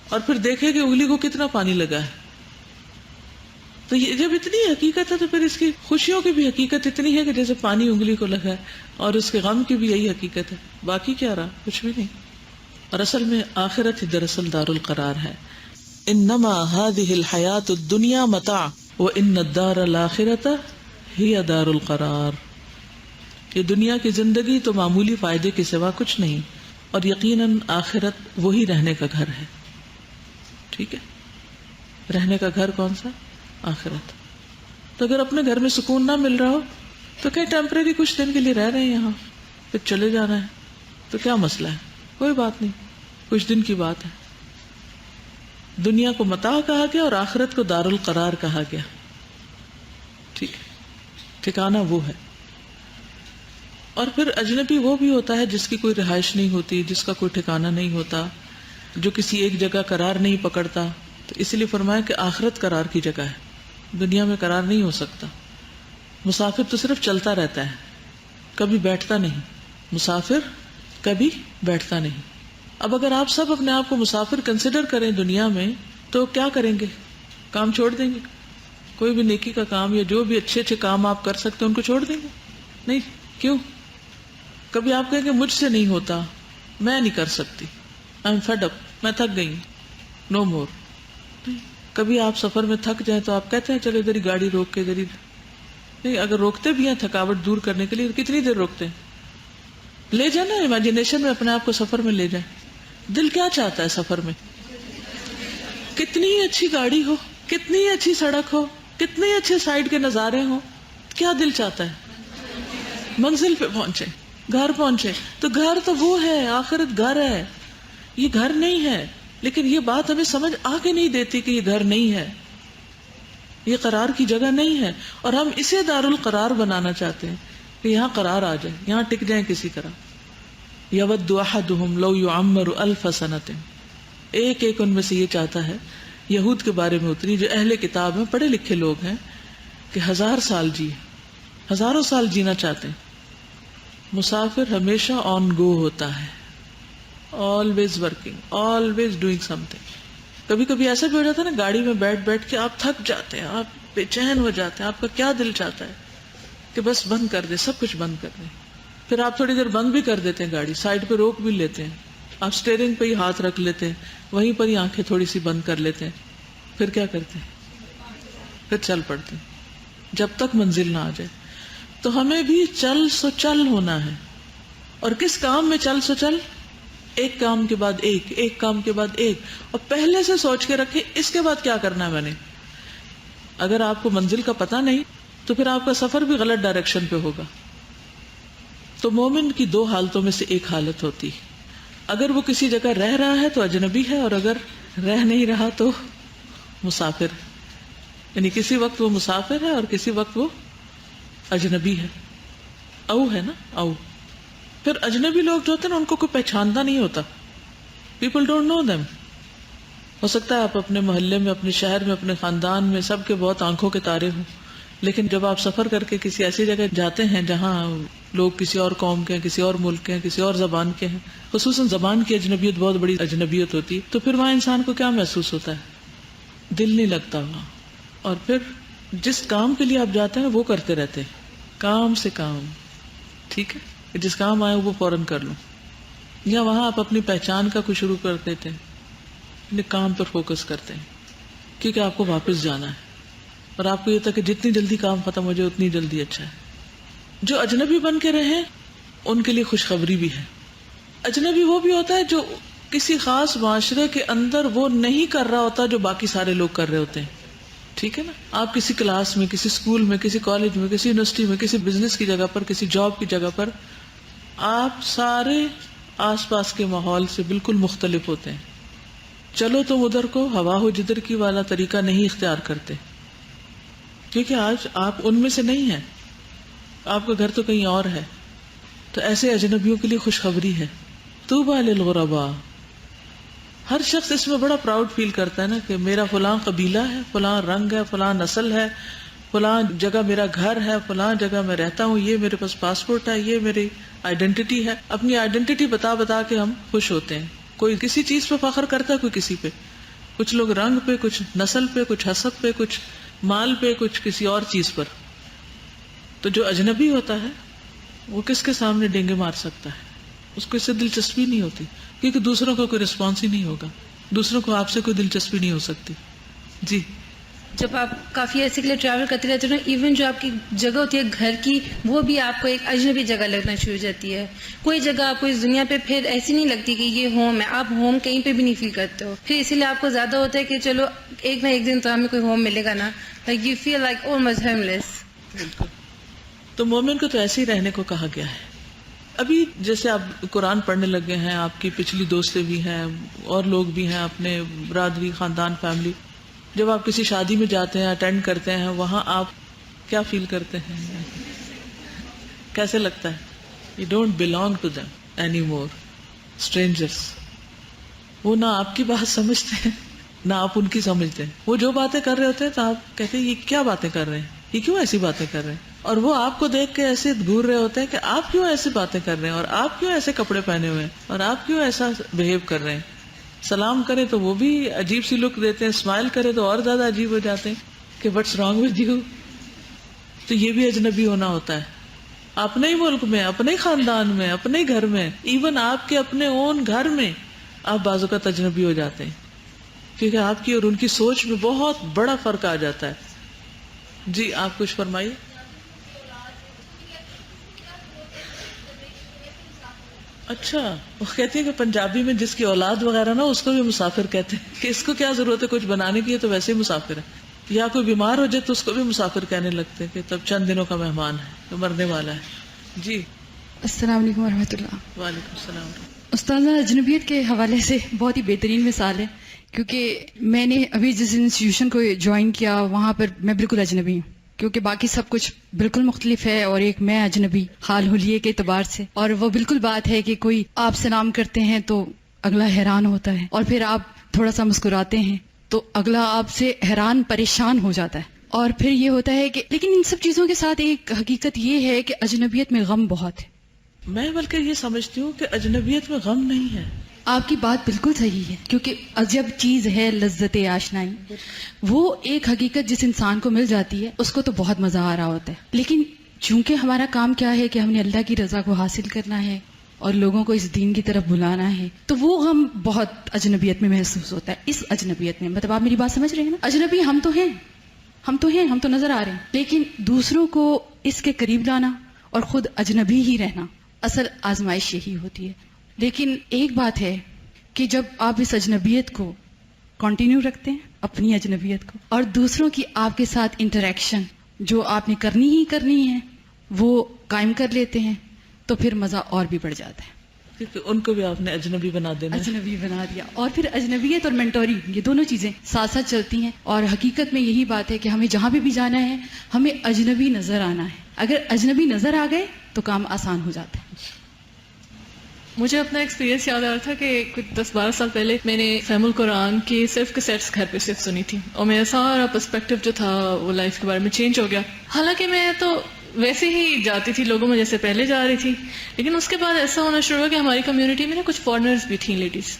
اور پھر دیکھے کہ انگلی کو کتنا پانی لگا ہے. تو یہ جب اتنی حقیقت ہے تو پھر اس کی خوشیوں کی بھی حقیقت اتنی ہے کہ جیسے پانی انگلی کو لگا ہے، اور اس کے غم کی بھی یہی حقیقت ہے. باقی کیا رہا؟ کچھ بھی نہیں. اور اصل میں آخرت ہی دراصل دار القرار ہے. انما هذه الحیات الدنیا متاع وان الدار الاخرۃ ہی دار القرار. یہ دنیا کی زندگی تو معمولی فائدے کے سوا کچھ نہیں، اور یقیناً آخرت وہی رہنے کا گھر ہے. ٹھیک ہے، رہنے کا گھر کون سا؟ آخرت. تو اگر اپنے گھر میں سکون نہ مل رہا ہو تو کہ ٹیمپریری کچھ دن کے لیے رہ رہے ہیں یہاں، پھر چلے جانا ہے، تو کیا مسئلہ ہے؟ کوئی بات نہیں، کچھ دن کی بات ہے. دنیا کو متاع کہا گیا اور آخرت کو دار القرار کہا گیا. ٹھیک ہے، ٹھکانہ وہ ہے. اور پھر اجنبی وہ بھی ہوتا ہے جس کی کوئی رہائش نہیں ہوتی، جس کا کوئی ٹھکانہ نہیں ہوتا، جو کسی ایک جگہ قرار نہیں پکڑتا. تو اس لیے فرمایا کہ آخرت قرار کی جگہ ہے، دنیا میں قرار نہیں ہو سکتا. مسافر تو صرف چلتا رہتا ہے، کبھی بیٹھتا نہیں. مسافر کبھی بیٹھتا نہیں. اب اگر آپ سب اپنے آپ کو مسافر کنسیڈر کریں دنیا میں تو کیا کریں گے؟ کام چھوڑ دیں گے؟ کوئی بھی نیکی کا کام یا جو بھی اچھے اچھے کام آپ کر سکتے ہیں ان کو چھوڑ دیں گے؟ نہیں. کیوں؟ کبھی آپ کہیں گے مجھ سے نہیں ہوتا، میں نہیں کر سکتی، آئی ایم فیڈ اپ، میں تھک گئی، نو مور. کبھی آپ سفر میں تھک جائیں تو آپ کہتے ہیں چلو ادھر ہی گاڑی روک کے ادھر ہی. نہیں، اگر روکتے بھی ہیں تھکاوٹ دور کرنے کے لیے کتنی دیر روکتے ہیں؟ لے جائیں نا امیجنیشن میں اپنے آپ کو سفر میں لے جائیں. دل کیا چاہتا ہے سفر میں؟ کتنی اچھی گاڑی ہو، کتنی اچھی سڑک ہو، کتنے اچھے سائڈ کے نظارے ہوں، کیا دل چاہتا ہے؟ منزل پہ پہنچے، گھر پہنچے. تو گھر تو وہ ہے، آخرت گھر ہے، یہ گھر نہیں ہے. لیکن یہ بات ہمیں سمجھ آگے نہیں دیتی کہ یہ گھر نہیں ہے، یہ قرار کی جگہ نہیں ہے. اور ہم اسے دارالقرار بنانا چاہتے ہیں کہ یہاں قرار آ جائے، یہاں ٹک جائیں کسی طرح. یود احدہم لو یعمر الف سنۃ، ایک ایک ان میں سے یہ چاہتا ہے. یہود کے بارے میں اتری جو اہل کتاب ہیں، پڑھے لکھے لوگ ہیں، کہ 1000 سال جیے، ہزاروں سال جینا چاہتے ہیں. مسافر ہمیشہ آن گو ہوتا ہے، always working, always doing some thing. کبھی کبھی ایسا بھی ہو جاتا ہے نا، گاڑی میں بیٹھ بیٹھ کے آپ تھک جاتے ہیں، آپ بے چین ہو جاتے ہیں، آپ کا کیا دل چاہتا ہے کہ بس بند کر دیں، سب کچھ بند کر دیں. پھر آپ تھوڑی دیر بند بھی کر دیتے ہیں گاڑی، سائڈ پہ روک بھی لیتے ہیں، آپ اسٹیئرنگ پہ ہی ہاتھ رکھ لیتے ہیں، وہیں پر ہی آنکھیں تھوڑی سی بند کر لیتے ہیں. پھر کیا کرتے ہیں؟ پھر چل پڑتے ہیں جب تک منزل نہ آ جائے. تو ہمیں بھی چل سو چل ہونا ہے. اور کس کام میں چل سو چل؟ ایک کام کے بعد ایک، ایک کام کے بعد ایک. اور پہلے سے سوچ کے رکھے اس کے بعد کیا کرنا ہے میں نے. اگر آپ کو منزل کا پتہ نہیں تو پھر آپ کا سفر بھی غلط ڈائریکشن پہ ہوگا. تو مومن کی 2 حالتوں میں سے ایک حالت ہوتی ہے، اگر وہ کسی جگہ رہ رہا ہے تو اجنبی ہے، اور اگر رہ نہیں رہا تو مسافر. یعنی کسی وقت وہ مسافر ہے اور کسی وقت وہ اجنبی ہے. او ہے نا، او. پھر اجنبی لوگ جو ہوتے ہیں نا ان کو کوئی پہچانتا نہیں ہوتا. People don't know them. ہو سکتا ہے آپ اپنے محلے میں، اپنے شہر میں، اپنے خاندان میں سب کے بہت آنکھوں کے تارے ہوں، لیکن جب آپ سفر کر کے کسی ایسی جگہ جاتے ہیں جہاں لوگ کسی اور قوم کے ہیں، کسی اور ملک کے ہیں، کسی اور زبان کے ہیں، خصوصاً زبان کی اجنبیت بہت بڑی اجنبیت ہوتی ہے، تو پھر وہاں انسان کو کیا محسوس ہوتا ہے؟ دل نہیں لگتا وہاں. اور پھر جس کام کے لیے آپ جاتے ہیں وہ کرتے رہتے ہیں، کام سے کام. ٹھیک ہے، جس کام آئے وہ فوراً کر لوں. یا وہاں آپ اپنی پہچان کا کچھ شروع کر دیتے ہیں، اپنے کام پر فوکس کرتے ہیں، کیونکہ آپ کو واپس جانا ہے اور آپ کو یہ تھا کہ جتنی جلدی کام ختم ہو جائے اتنی جلدی اچھا ہے. جو اجنبی بن کے رہیں ان کے لیے خوشخبری بھی ہے. اجنبی وہ بھی ہوتا ہے جو کسی خاص معاشرے کے اندر وہ نہیں کر رہا ہوتا جو باقی سارے لوگ کر رہے ہوتے ہیں. ٹھیک ہے نا، آپ کسی کلاس میں، کسی اسکول میں، کسی کالج میں، کسی یونیورسٹی میں، کسی بزنس کی جگہ پر، کسی جاب کی جگہ پر، آپ سارے آس پاس کے ماحول سے بالکل مختلف ہوتے ہیں. چلو تم ادھر کو ہوا ہو جدھر کی والا طریقہ نہیں اختیار کرتے، کیونکہ آج آپ ان میں سے نہیں ہیں، آپ کا گھر تو کہیں اور ہے. تو ایسے اجنبیوں کے لیے خوشخبری ہے. طوبیٰ للغرباء. ہر شخص اس میں بڑا پراؤڈ فیل کرتا ہے نا کہ میرا فلاں قبیلہ ہے، فلاں رنگ ہے، فلاں نسل ہے، فلاں جگہ میرا گھر ہے، فلاں جگہ میں رہتا ہوں، یہ میرے پاس پاسپورٹ ہے، یہ میری آئیڈینٹی ہے. اپنی آئیڈینٹی بتا بتا کے ہم خوش ہوتے ہیں. کوئی کسی چیز پہ فخر کرتا ہے، کوئی کسی پہ. کچھ لوگ رنگ پہ، کچھ نسل پہ، کچھ حسب پہ، کچھ مال پہ، کچھ کسی اور چیز پر. تو جو اجنبی ہوتا ہے وہ کس کے سامنے ڈینگے مار سکتا ہے؟ اس کو اس سے دلچسپی نہیں ہوتی، کیونکہ دوسروں کو کوئی رسپانس ہی نہیں ہوگا، دوسروں کو آپ سے کوئی دلچسپی نہیں ہو سکتی. جی. جب آپ کافی عرصے کے لیے ٹریول کرتے رہتے ہیں نا، ایون جو آپ کی جگہ ہوتی ہے گھر کی، وہ بھی آپ کو ایک اجنبی جگہ لگنا شروع ہو جاتی ہے. کوئی جگہ آپ کو اس دنیا پہ پھر ایسی نہیں لگتی کہ یہ ہوم ہے، آپ ہوم کہیں پہ بھی نہیں فیل کرتے ہو. پھر اسی لیے آپ کو زیادہ ہوتا ہے کہ چلو ایک نہ ایک دن تو ہمیں کوئی ہوم ملے گا نا. Like you feel like almost homeless. بالکل. تو مومن کو تو ایسے ہی رہنے کو کہا گیا ہے. ابھی جیسے آپ قرآن پڑھنے لگے ہیں، آپ کی پچھلی دوستیں بھی ہیں اور لوگ بھی ہیں، اپنے برادری، خاندان، فیملی. جب آپ کسی شادی میں جاتے ہیں، اٹینڈ کرتے ہیں، وہاں آپ کیا فیل کرتے ہیں؟ کیسے لگتا ہے؟ You don't belong to them anymore. Strangers. وہ نہ آپ کی بات سمجھتے ہیں نہ آپ ان کی سمجھتے ہیں. وہ جو باتیں کر رہے ہوتے ہیں تو آپ کہتے ہیں یہ کیا باتیں کر رہے ہیں, یہ کیوں ایسی باتیں کر رہے ہیں, اور وہ آپ کو دیکھ کے ایسے گھور رہے ہوتے ہیں کہ آپ کیوں ایسی باتیں کر رہے ہیں, اور آپ کیوں ایسے کپڑے پہنے ہوئے ہیں, اور آپ کیوں ایسا بہیو کر رہے ہیں. سلام کرے تو وہ بھی عجیب سی لک دیتے ہیں, اسمائل کرے تو اور زیادہ عجیب ہو جاتے ہیں کہ what's wrong with you. تو یہ بھی اجنبی ہونا ہوتا ہے. اپنے ہی ملک میں, اپنے ہی خاندان میں, اپنے ہی گھر میں, ایون آپ کے اپنے اون گھر میں آپ بعض اوقات اجنبی ہو جاتے ہیں, کیونکہ آپ کی اور ان کی سوچ میں بہت بڑا فرق آ جاتا ہے. جی آپ کچھ فرمائیے. اچھا, وہ کہتی ہے کہ پنجابی میں جس کی اولاد وغیرہ نا اس کو بھی مسافر کہتے ہیں, کہ اس کو کیا ضرورت ہے کچھ بنانے کی, تو ویسے ہی مسافر ہے. یا کوئی بیمار ہو جائے تو اس کو بھی مسافر کہنے لگتے ہیں کہ تب چند دنوں کا مہمان ہے, تو مرنے والا ہے. جی السلام علیکم ورحمۃ اللہ. وعلیکم السلام. استاذہ, اجنبیت کے حوالے سے بہت ہی بہترین مثال ہے, کیونکہ میں نے ابھی جس انسٹیٹیوشن کو جوائن کیا وہاں پر میں بالکل اجنبی ہوں, کیونکہ باقی سب کچھ بالکل مختلف ہے, اور ایک میں اجنبی حال حلیے کے اعتبار سے. اور وہ بالکل بات ہے کہ کوئی آپ سلام کرتے ہیں تو اگلا حیران ہوتا ہے, اور پھر آپ تھوڑا سا مسکراتے ہیں تو اگلا آپ سے حیران پریشان ہو جاتا ہے. اور پھر یہ ہوتا ہے کہ لیکن ان سب چیزوں کے ساتھ ایک حقیقت یہ ہے کہ اجنبیت میں غم بہت ہے. میں بلکہ یہ سمجھتی ہوں کہ اجنبیت میں غم نہیں ہے. آپ کی بات بالکل صحیح ہے, کیونکہ عجب چیز ہے لذت آشنائی. وہ ایک حقیقت جس انسان کو مل جاتی ہے اس کو تو بہت مزہ آ رہا ہوتا ہے, لیکن چونکہ ہمارا کام کیا ہے کہ ہم نے اللہ کی رضا کو حاصل کرنا ہے اور لوگوں کو اس دین کی طرف بلانا ہے, تو وہ غم بہت اجنبیت میں محسوس ہوتا ہے. اس اجنبیت میں مطلب آپ میری بات سمجھ رہے ہیں نا, اجنبی ہم تو ہیں, ہم تو نظر آ رہے ہیں, لیکن دوسروں کو اس کے قریب لانا اور خود اجنبی ہی رہنا, اصل آزمائش یہی ہوتی ہے. لیکن ایک بات ہے کہ جب آپ اس اجنبیت کو کنٹینیو رکھتے ہیں, اپنی اجنبیت کو, اور دوسروں کی آپ کے ساتھ انٹریکشن جو آپ نے کرنی ہی کرنی ہے وہ قائم کر لیتے ہیں, تو پھر مزہ اور بھی بڑھ جاتا ہے, کیونکہ ان کو بھی آپ نے اجنبی بنا دینا. اجنبی بنا دیا. اور پھر اجنبیت اور مینٹوری یہ دونوں چیزیں ساتھ ساتھ چلتی ہیں, اور حقیقت میں یہی بات ہے کہ ہمیں جہاں بھی جانا ہے ہمیں اجنبی نظر آنا ہے. اگر اجنبی نظر آ گئے تو کام آسان ہو جاتا ہے. مجھے اپنا ایکسپیرینس یاد آ رہا تھا کہ کچھ 10-12 سال پہلے میں نے فہم القرآن کی صرف کیسٹس گھر پہ صرف سنی تھی, اور میرا سارا پرسپیکٹو جو تھا وہ لائف کے بارے میں چینج ہو گیا. حالانکہ میں تو ویسے ہی جاتی تھی لوگوں میں جیسے پہلے جا رہی تھی, لیکن اس کے بعد ایسا ہونا شروع ہوا کہ ہماری کمیونٹی میں نا کچھ فارنرز بھی تھیں لیڈیز.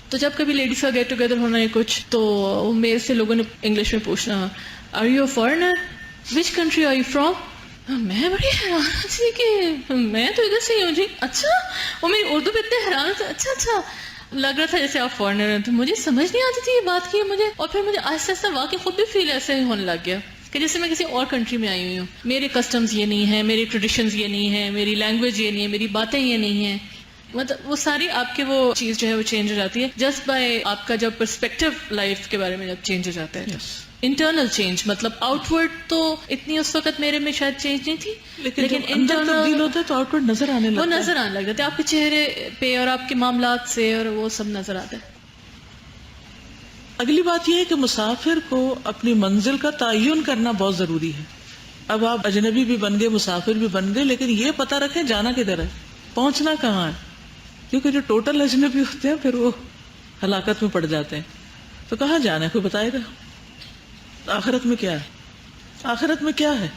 تو جب کبھی لیڈیز کا گیٹ ٹوگیدر ہونا ہے کچھ, تو میرے سے لوگوں نے انگلش میں پوچھنا, are you a foreigner, which country are you from. میں بڑی حیران تھی کہ میں تو ادھر سے ہی ہوں. جی اچھا. وہ میری اردو پہ اتنے حیران تھے, اچھا لگ رہا تھا جیسے آپ فارنر ہیں. تو مجھے سمجھ نہیں آتی تھی یہ بات کی مجھے, اور پھر مجھے آہستہ آہستہ واقعی خود بھی فیل ایسے ہونے لگ گیا کہ جیسے میں کسی اور کنٹری میں آئی ہوئی ہوں. میرے کسٹمز یہ نہیں ہیں, میری ٹریڈیشنز یہ نہیں ہیں, میری لینگویج یہ نہیں ہے, میری باتیں یہ نہیں ہیں. مطلب وہ ساری آپ کے وہ چیز جو ہے وہ چینج ہو جاتی ہے جسٹ بائی آپ کا جب پرسپیکٹو لائف کے بارے میں جب چینج ہو جاتا ہے. انٹرنل چینج مطلب آؤٹ ورڈ تو اتنی اس وقت میرے میں شاید چینج نہیں تھی, لیکن انٹرنل ہوتا ہے تو آؤٹ ورڈ نظر آنے لگتا ہے. وہ نظر آنے لگ جاتا ہے آپ کے چہرے پہ اور آپ کے معاملات سے, اور وہ سب نظر آتا ہے. اگلی بات یہ ہے کہ مسافر کو اپنی منزل کا تعین کرنا بہت ضروری ہے. اب آپ اجنبی بھی بن گئے, مسافر بھی بن گئے, لیکن یہ پتہ رکھیں جانا کدھر ہے, پہنچنا کہاں ہے. کیونکہ جو ٹوٹل اجنبی ہوتے ہیں پھر وہ ہلاکت میں پڑ جاتے ہیں. تو کہاں جانا ہے, کوئی بتائے گا؟ آخرت میں کیا ہے؟ آخرت میں کیا ہے؟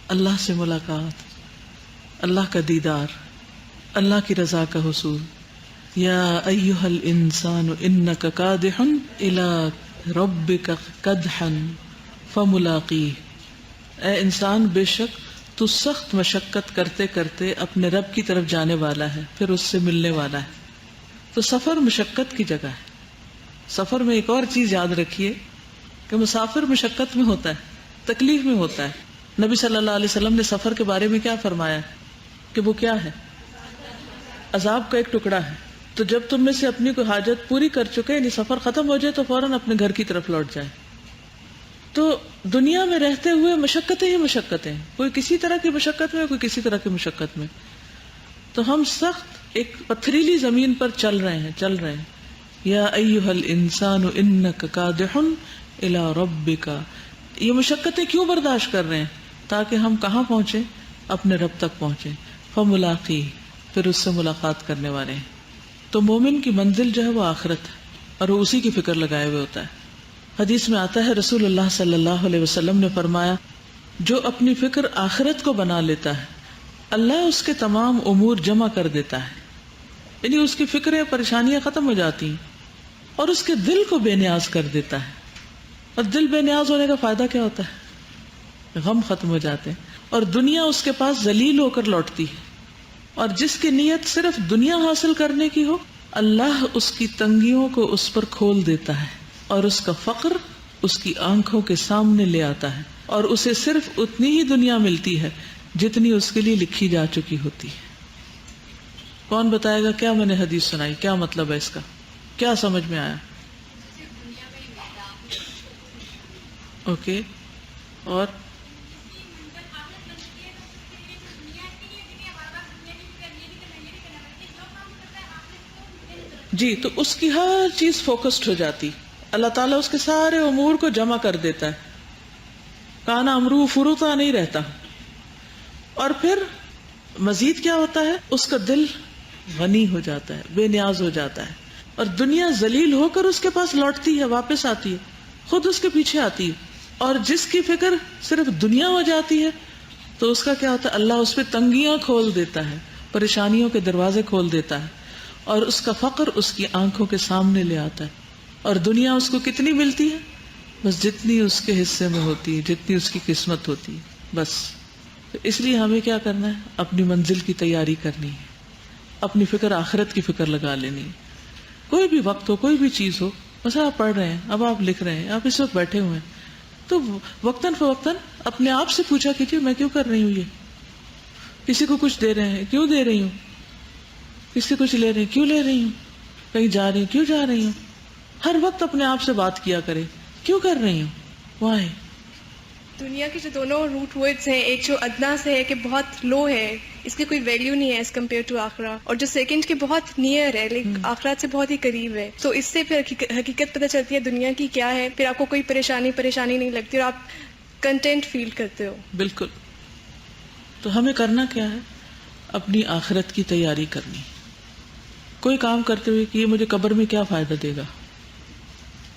اللہ سے ملاقات, اللہ کا دیدار, اللہ کی رضا کا حصول. یا ایھا الانسان انک کادح الی ربک کدحا فملاقیہ. اے انسان بے شک تو سخت مشقت کرتے کرتے اپنے رب کی طرف جانے والا ہے, پھر اس سے ملنے والا ہے. تو سفر مشقت کی جگہ ہے. سفر میں ایک اور چیز یاد رکھیے کہ مسافر مشقت میں ہوتا ہے, تکلیف میں ہوتا ہے. نبی صلی اللہ علیہ وسلم نے سفر کے بارے میں کیا فرمایا کہ وہ کیا ہے؟ عذاب کا ایک ٹکڑا ہے. تو جب تم میں سے اپنی کوئی حاجت پوری کر چکے, یعنی سفر ختم ہو جائے, تو فوراً اپنے گھر کی طرف لوٹ جائے. تو دنیا میں رہتے ہوئے مشقتیں ہی مشقتیں, کوئی کسی طرح کی مشقت میں, کوئی کسی طرح کی مشقت میں. تو ہم سخت ایک پتھریلی زمین پر چل رہے ہیں. یا ایھا الانسان انک کادح الی ربک. یہ مشقتیں کیوں برداشت کر رہے ہیں؟ تاکہ ہم کہاں پہنچیں؟ اپنے رب تک پہنچیں. فملاقی، پھر اس سے ملاقات کرنے والے ہیں. تو مومن کی منزل جو ہے وہ آخرت ہے اور وہ اسی کی فکر لگائے ہوئے ہوتا ہے. حدیث میں آتا ہے رسول اللہ صلی اللہ علیہ وسلم نے فرمایا جو اپنی فکر آخرت کو بنا لیتا ہے اللہ اس کے تمام امور جمع کر دیتا ہے. یعنی اس کی فکریں پریشانیاں ختم ہو جاتی ہیں اور اس کے دل کو بے نیاز کر دیتا ہے. اور دل بے نیاز ہونے کا فائدہ کیا ہوتا ہے؟ غم ختم ہو جاتے ہیں اور دنیا اس کے پاس ذلیل ہو کر لوٹتی ہے. اور جس کی نیت صرف دنیا حاصل کرنے کی ہو اللہ اس کی تنگیوں کو اس پر کھول دیتا ہے اور اس کا فقر اس کی آنکھوں کے سامنے لے آتا ہے اور اسے صرف اتنی ہی دنیا ملتی ہے جتنی اس کے لیے لکھی جا چکی ہوتی ہے. کون بتائے گا کیا میں نے حدیث سنائی، کیا مطلب ہے اس کا، کیا سمجھ میں آیا؟ اوکے. اور جی، تو اس کی ہر چیز فوکسڈ ہو جاتی، اللہ تعالیٰ اس کے سارے امور کو جمع کر دیتا ہے، کانا امرو فروتا نہیں رہتا. اور پھر مزید کیا ہوتا ہے، اس کا دل غنی ہو جاتا ہے، بے نیاز ہو جاتا ہے اور دنیا ذلیل ہو کر اس کے پاس لوٹتی ہے، واپس آتی ہے، خود اس کے پیچھے آتی ہے. اور جس کی فکر صرف دنیا ہو جاتی ہے تو اس کا کیا ہوتا ہے، اللہ اس پہ تنگیاں کھول دیتا ہے، پریشانیوں کے دروازے کھول دیتا ہے اور اس کا فقر اس کی آنکھوں کے سامنے لے آتا ہے. اور دنیا اس کو کتنی ملتی ہے؟ بس جتنی اس کے حصے میں ہوتی ہے، جتنی اس کی قسمت ہوتی ہے بس. تو اس لیے ہمیں کیا کرنا ہے، اپنی منزل کی تیاری کرنی ہے، اپنی فکر آخرت کی فکر لگا لینی ہے. کوئی بھی وقت ہو، کوئی بھی چیز ہو، مثلا آپ پڑھ رہے ہیں، اب آپ لکھ رہے ہیں، آپ اس وقت بیٹھے ہوئے ہیں، تو وقتاً فوقتاً اپنے آپ سے پوچھا کیجیے میں کیوں کر رہی ہوں یہ. کسی کو کچھ دے رہے ہیں، کیوں دے رہی ہوں؟ کسی سے کچھ لے رہے ہیں، کیوں لے رہی ہوں؟ کہیں جا رہی ہوں، کیوں جا رہی ہوں؟ ہر وقت اپنے آپ سے بات کیا کرے، کیوں کر رہی ہوں، وائی. دنیا کے جو دونوں روٹ ورڈز ہیں، ایک جو ادنا سے ہے کہ بہت لو ہے، اس کی کوئی ویلیو نہیں ہے ایز کمپیئر ٹو آخرہ، اور جو سیکنڈ کے بہت نیئر ہے لیکن آخرات سے بہت ہی قریب ہے. تو اس سے پھر حقیقت پتہ چلتی ہے دنیا کی کیا ہے، پھر آپ کو کوئی پریشانی نہیں لگتی اور آپ کنٹینٹ فیل کرتے ہو. بالکل. تو ہمیں کرنا کیا ہے، اپنی آخرت کی تیاری کرنی. کوئی کام کرتے ہوئے کہ یہ مجھے قبر میں کیا فائدہ دے گا،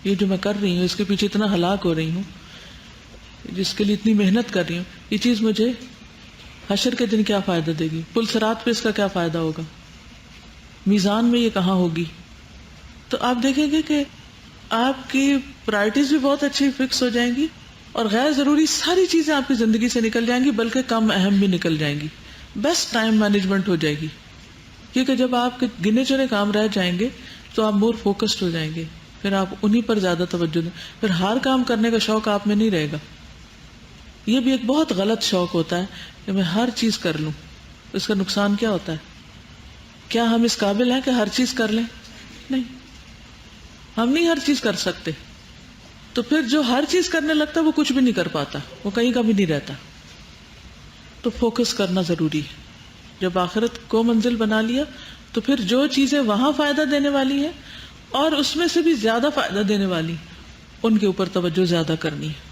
یہ جو میں کر رہی ہوں اس کے پیچھے اتنا ہلاک ہو رہی ہوں، جس کے لیے اتنی محنت کر رہی ہوں، یہ چیز مجھے حشر کے دن کیا فائدہ دے گی، پل صراط پہ اس کا کیا فائدہ ہوگا، میزان میں یہ کہاں ہوگی. تو آپ دیکھیں گے کہ آپ کی پرائرٹیز بھی بہت اچھی فکس ہو جائیں گی اور غیر ضروری ساری چیزیں آپ کی زندگی سے نکل جائیں گی، بلکہ کم اہم بھی نکل جائیں گی. بیسٹ ٹائم مینجمنٹ ہو جائے گی، کیونکہ جب آپ کے گنے چنے کام رہ جائیں گے تو آپ مور فوکسڈ ہو جائیں گے، پھر آپ انہی پر زیادہ توجہ دیں، پھر ہر کام کرنے کا شوق آپ میں نہیں رہے گا. یہ بھی ایک بہت غلط شوق ہوتا ہے کہ میں ہر چیز کر لوں. اس کا نقصان کیا ہوتا ہے؟ کیا ہم اس قابل ہیں کہ ہر چیز کر لیں؟ نہیں، ہم نہیں ہر چیز کر سکتے. تو پھر جو ہر چیز کرنے لگتا ہے وہ کچھ بھی نہیں کر پاتا، وہ کہیں کا بھی نہیں رہتا. تو فوکس کرنا ضروری ہے. جب آخرت کو منزل بنا لیا تو پھر جو چیزیں وہاں فائدہ دینے والی ہیں اور اس میں سے بھی زیادہ فائدہ دینے والی، ان کے اوپر توجہ زیادہ کرنی ہے.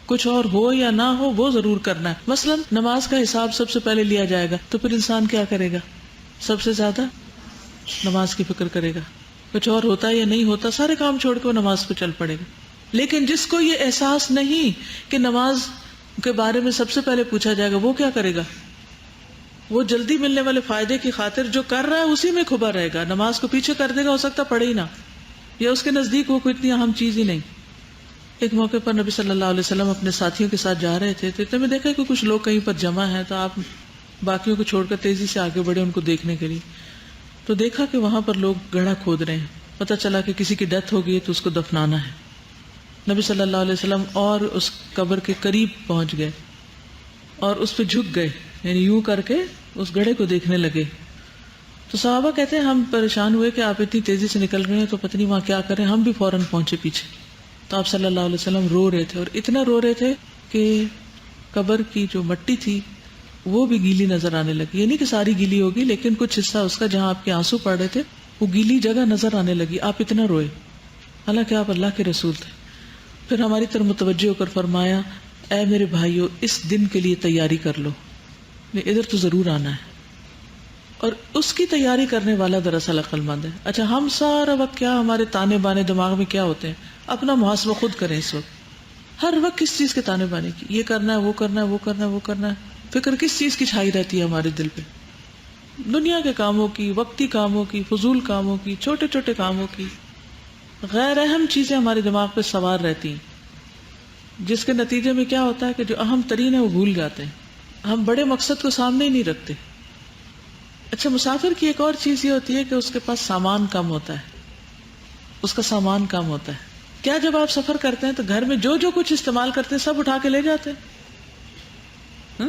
کچھ اور ہو یا نہ ہو وہ ضرور کرنا ہے. مثلا نماز کا حساب سب سے پہلے لیا جائے گا تو پھر انسان کیا کرے گا؟ سب سے زیادہ نماز کی فکر کرے گا. کچھ اور ہوتا ہے یا نہیں ہوتا، سارے کام چھوڑ کے وہ نماز پہ چل پڑے گا. لیکن جس کو یہ احساس نہیں کہ نماز کے بارے میں سب سے پہلے پوچھا جائے گا، وہ کیا کرے گا؟ وہ جلدی ملنے والے فائدے کی خاطر جو کر رہا ہے اسی میں کھبا رہے گا، نماز کو پیچھے کر دے گا، ہو سکتا پڑے ہی نہ، یا اس کے نزدیک وہ کوئی اتنی اہم چیز ہی نہیں. ایک موقع پر نبی صلی اللہ علیہ وسلم اپنے ساتھیوں کے ساتھ جا رہے تھے، تو اتنے میں دیکھا کہ کچھ لوگ کہیں پر جمع ہیں، تو آپ باقیوں کو چھوڑ کر تیزی سے آگے بڑھے ان کو دیکھنے کے لیے. تو دیکھا کہ وہاں پر لوگ گڑھا کھود رہے ہیں. پتہ چلا کہ کسی کی ڈیتھ ہو گئی تو اس کو دفنانا ہے. نبی صلی اللہ علیہ وسلم اور اس قبر کے قریب پہنچ گئے اور اس پہ جھک گئے، یعنی یوں کر کے اس گڑھے کو دیکھنے لگے. تو صحابہ کہتے ہیں ہم پریشان ہوئے کہ آپ اتنی تیزی سے نکل رہے ہیں تو پتہ نہیں وہاں کیا کریں. ہم بھی فوراً پہنچے پیچھے. تو آپ صلی اللہ علیہ وسلم رو رہے تھے، اور اتنا رو رہے تھے کہ قبر کی جو مٹی تھی وہ بھی گیلی نظر آنے لگی. یعنی کہ ساری گیلی ہوگی لیکن کچھ حصہ اس کا جہاں آپ کے آنسو پڑ رہے تھے وہ گیلی جگہ نظر آنے لگی. آپ اتنا روئے، حالانکہ آپ اللہ کے رسول تھے. پھر ہماری طرف متوجہ ہو کر فرمایا، اے میرے بھائیو، اس دن کے لیے تیاری کر لو، ادھر تو ضرور آنا ہے. اور اس کی تیاری کرنے والا دراصل عقل مند ہے. اچھا ہم سارا وقت کیا ہمارے تانے بانے دماغ میں کیا ہوتے ہیں؟ اپنا محاسبہ خود کریں. اس وقت ہر وقت کس چیز کے تانے بانے کی، یہ کرنا ہے، وہ کرنا ہے، وہ کرنا ہے، وہ کرنا ہے. فکر کس چیز کی چھائی رہتی ہے ہمارے دل پہ؟ دنیا کے کاموں کی، وقتی کاموں کی، فضول کاموں کی، چھوٹے چھوٹے کاموں کی. غیر اہم چیزیں ہمارے دماغ پہ سوار رہتی ہیں، جس کے نتیجے میں کیا ہوتا ہے کہ جو اہم ترین ہے وہ بھول جاتے ہیں. ہم بڑے مقصد کو سامنے ہی نہیں رکھتے. اچھا مسافر کی ایک اور چیز یہ ہوتی ہے کہ اس کے پاس سامان کم ہوتا ہے، اس کا سامان کم ہوتا ہے. کیا جب آپ سفر کرتے ہیں تو گھر میں جو جو کچھ استعمال کرتے ہیں سب اٹھا کے لے جاتے ہیں؟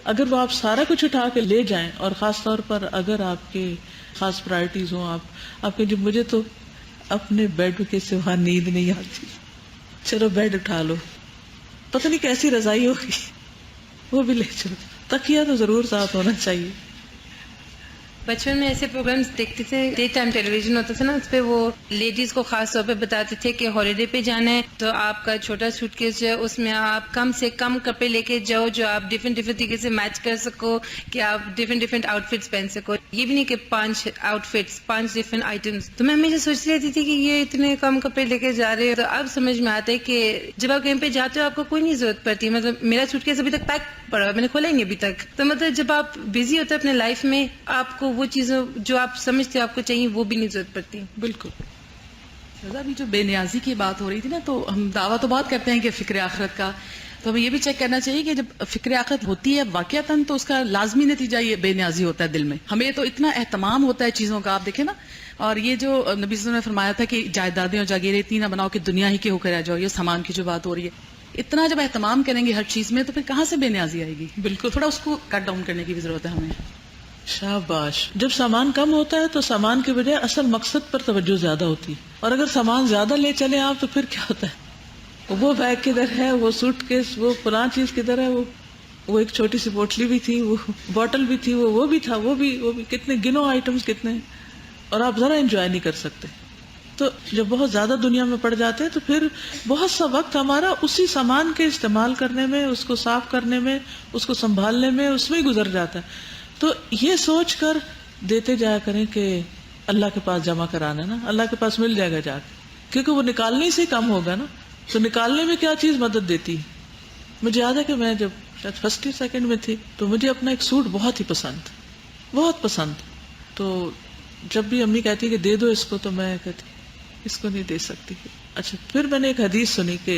اگر وہ آپ سارا کچھ اٹھا کے لے جائیں، اور خاص طور پر اگر آپ کے خاص پرائرٹیز ہوں، آپ کے جو مجھے تو اپنے بیڈ کے سوا نیند نہیں آتی، چلو بیڈ اٹھا لو، پتہ نہیں کیسی رضائی ہوگی وہ بھی لے چلو، تکیہ تو ضرور ساتھ ہونا چاہیے. بچپن میں ایسے پروگرامز دیکھتے تھے، ڈے ٹائم ٹیلی ویژن ہوتا تھا نا، اس پہ وہ لیڈیز کو خاص طور پہ بتاتے تھے کہ ہالیڈے پہ جانا ہے تو آپ کا چھوٹا سوٹ کیس جو ہے اس میں آپ کم سے کم کپڑے لے کے جاؤ جو آپ ڈفرینٹ طریقے سے میچ کر سکو، کہ آپ ڈفرینٹ آؤٹ فٹس پہن سکو. یہ بھی نہیں کہ 5 آؤٹ فٹس، 5 ڈفرینٹ آئٹمس. تو میں ہمیشہ سوچتی رہتی تھی کہ یہ اتنے کم کپڑے لے کے جا رہے ہیں. تو اب سمجھ میں آتا ہے کہ جب آپ کہیں پہ جاتے ہو آپ کو کوئی نہیں ضرورت پڑتی. مطلب میرا سوٹ کیس ابھی تک پیک پڑا، میں نے کھولا ہی نہیں ابھی تک. تو مطلب جب آپ بزی ہوتے ہیں اپنے لائف میں، آپ کو وہ چیزیں جو آپ سمجھتے ہو آپ کو چاہیے وہ بھی نہیں ضرورت پڑتی. بالکل. ابھی جو بے نیازی کی بات ہو رہی تھی نا، تو ہم دعویٰ تو بات کرتے ہیں کہ فکر آخرت کا، تو ہمیں یہ بھی چیک کرنا چاہیے کہ جب فکر آخرت ہوتی ہے واقعتاً تو اس کا لازمی نتیجہ یہ بے نیازی ہوتا ہے دل میں. ہمیں تو اتنا اہتمام ہوتا ہے چیزوں کا، آپ دیکھیں نا. اور یہ جو نبی صلی اللہ علیہ وسلم نے فرمایا تھا کہ جائیدادیں اور جاگیریں اتنی نہ بناؤ کہ دنیا ہی کے ہو کر رہ جاؤ، یہ سامان کی جو بات ہو رہی ہے، اتنا جب اہتمام کریں گے ہر چیز میں تو پھر کہاں سے بے نیازی آئے گی؟ بالکل، تھوڑا اس کو کٹ ڈاؤن کرنے کی بھی ضرورت ہے ہمیں. شاباش. جب سامان کم ہوتا ہے تو سامان کے بجائے اصل مقصد پر توجہ زیادہ ہوتی ہے، اور اگر سامان زیادہ لے چلیں آپ تو پھر کیا ہوتا ہے؟ وہ بیگ کدھر ہے، وہ سوٹ کیس، وہ فلاں چیز کدھر ہے، وہ ایک چھوٹی سی بوٹلی بھی تھی، وہ بوٹل بھی تھی، وہ بھی تھا، وہ بھی کتنے گنو آئٹمس کتنے، اور آپ ذرا انجوائے نہیں کر سکتے. تو جب بہت زیادہ دنیا میں پڑ جاتے ہیں تو پھر بہت سا وقت ہمارا اسی سامان کے استعمال کرنے میں، اس کو صاف کرنے میں، اس کو سنبھالنے میں، اس میں ہی گزر جاتا ہے. تو یہ سوچ کر دیتے جایا کریں کہ اللہ کے پاس جمع کرانا نا، اللہ کے پاس مل جائے گا جا کے، کیونکہ وہ نکالنے سے کم ہوگا نا. تو نکالنے میں کیا چیز مدد دیتی ہے؟ مجھے یاد ہے کہ میں جب شاید فرسٹ یا سیکنڈ میں تھی تو مجھے اپنا ایک سوٹ بہت ہی پسند، بہت پسند. تو جب بھی امی کہتی کہ دے دو اس کو تو میں کہتی اس کو نہیں دے سکتی. اچھا پھر میں نے ایک حدیث سنی کہ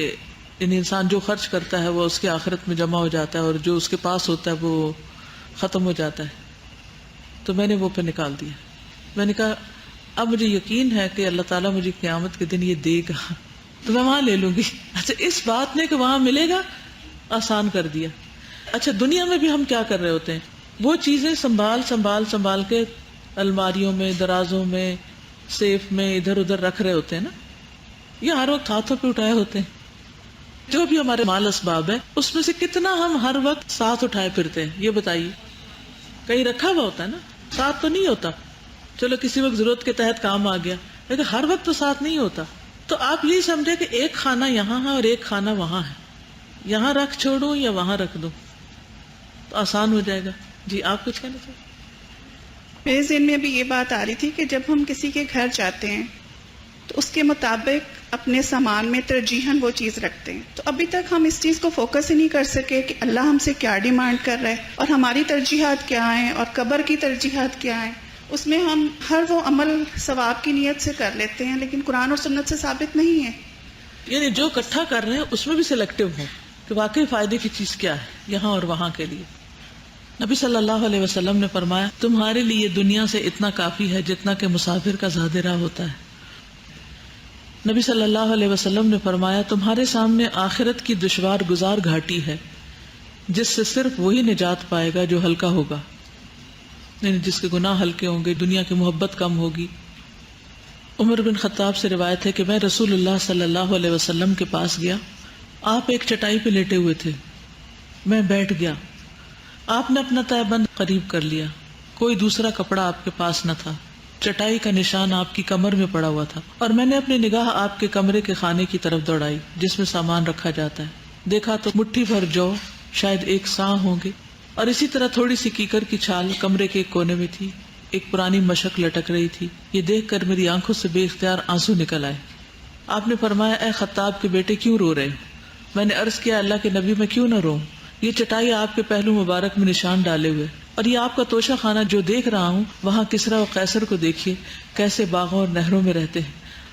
انسان جو خرچ کرتا ہے وہ اس کی آخرت میں جمع ہو جاتا ہے، اور جو اس کے پاس ہوتا ہے وہ ختم ہو جاتا ہے. تو میں نے وہ پہ نکال دیا. میں نے کہا اب مجھے یقین ہے کہ اللہ تعالیٰ مجھے قیامت کے دن یہ دے گا تو میں وہاں لے لوں گی. اچھا اس بات نے کہ وہاں ملے گا آسان کر دیا. اچھا دنیا میں بھی ہم کیا کر رہے ہوتے ہیں؟ وہ چیزیں سنبھال کے الماریوں میں، درازوں میں، سیف میں ادھر ادھر رکھ رہے ہوتے ہیں نا، یہ ہر وقت ہاتھوں پہ اٹھائے ہوتے ہیں. جو بھی ہمارے مال اسباب ہے اس میں سے کتنا ہم ہر وقت ساتھ اٹھائے پھرتے ہیں؟ یہ بتائیے. کہیں رکھا ہوا ہوتا ہے نا، ساتھ تو نہیں ہوتا. چلو کسی وقت ضرورت کے تحت کام آ گیا، لیکن ہر وقت تو ساتھ نہیں ہوتا. تو آپ یہ سمجھے کہ ایک کھانا یہاں ہے اور ایک کھانا وہاں ہے، یہاں رکھ چھوڑوں یا وہاں رکھ دوں تو آسان ہو جائے گا. جی آپ کچھ کہنا چاہتے؟ میرے ذہن میں ابھی یہ بات آ رہی تھی کہ جب ہم کسی کے گھر جاتے ہیں تو اس کے مطابق اپنے سامان میں ترجیحاً وہ چیز رکھتے ہیں. تو ابھی تک ہم اس چیز کو فوکس ہی نہیں کر سکے کہ اللہ ہم سے کیا ڈیمانڈ کر رہا ہے اور ہماری ترجیحات کیا ہیں اور قبر کی ترجیحات کیا ہیں. اس میں ہم ہر وہ عمل ثواب کی نیت سے کر لیتے ہیں لیکن قرآن اور سنت سے ثابت نہیں ہے. یعنی جو اکٹھا کر رہے ہیں اس میں بھی سلیکٹو ہوں کہ واقعی فائدے کی چیز کیا ہے یہاں اور وہاں کے لیے. نبی صلی اللہ علیہ وسلم نے فرمایا تمہارے لیے دنیا سے اتنا کافی ہے جتنا کہ مسافر کا زاد راہ ہوتا ہے. نبی صلی اللہ علیہ وسلم نے فرمایا تمہارے سامنے آخرت کی دشوار گزار گھاٹی ہے جس سے صرف وہی نجات پائے گا جو ہلکا ہوگا، یعنی جس کے گناہ ہلکے ہوں گے، دنیا کی محبت کم ہوگی. عمر بن خطاب سے روایت ہے کہ میں رسول اللہ صلی اللہ علیہ وسلم کے پاس گیا. آپ ایک چٹائی پہ لیٹے ہوئے تھے، میں بیٹھ گیا. آپ نے اپنا تہبند قریب کر لیا، کوئی دوسرا کپڑا آپ کے پاس نہ تھا، چٹائی کا نشان آپ کی کمر میں پڑا ہوا تھا، اور میں نے اپنی نگاہ آپ کے کمرے کے خانے کی طرف دوڑائی جس میں سامان رکھا جاتا ہے. دیکھا تو مٹھی بھر جو شاید ایک سا ہوں گے اور اسی طرح تھوڑی سی کیکر کی چھال کمرے کے ایک کونے میں تھی، ایک پرانی مشق لٹک رہی تھی، یہ دیکھ کر میری آنکھوں سے بے اختیار آنسو نکل آئے۔ آپ نے فرمایا اے خطاب کے بیٹے کیوں رو رہے ہو؟ میں نے عرض کیا اللہ کے نبی میں کیوں نہ روؤں، یہ چٹائی آپ کے پہلو مبارک میں نشان ڈالے ہوئے، اور یہ آپ کا توشہ خانہ جو دیکھ رہا ہوں، وہاں کسریٰ و قیصر کو دیکھیے کیسے باغوں اور نہروں میں رہتے ہیں،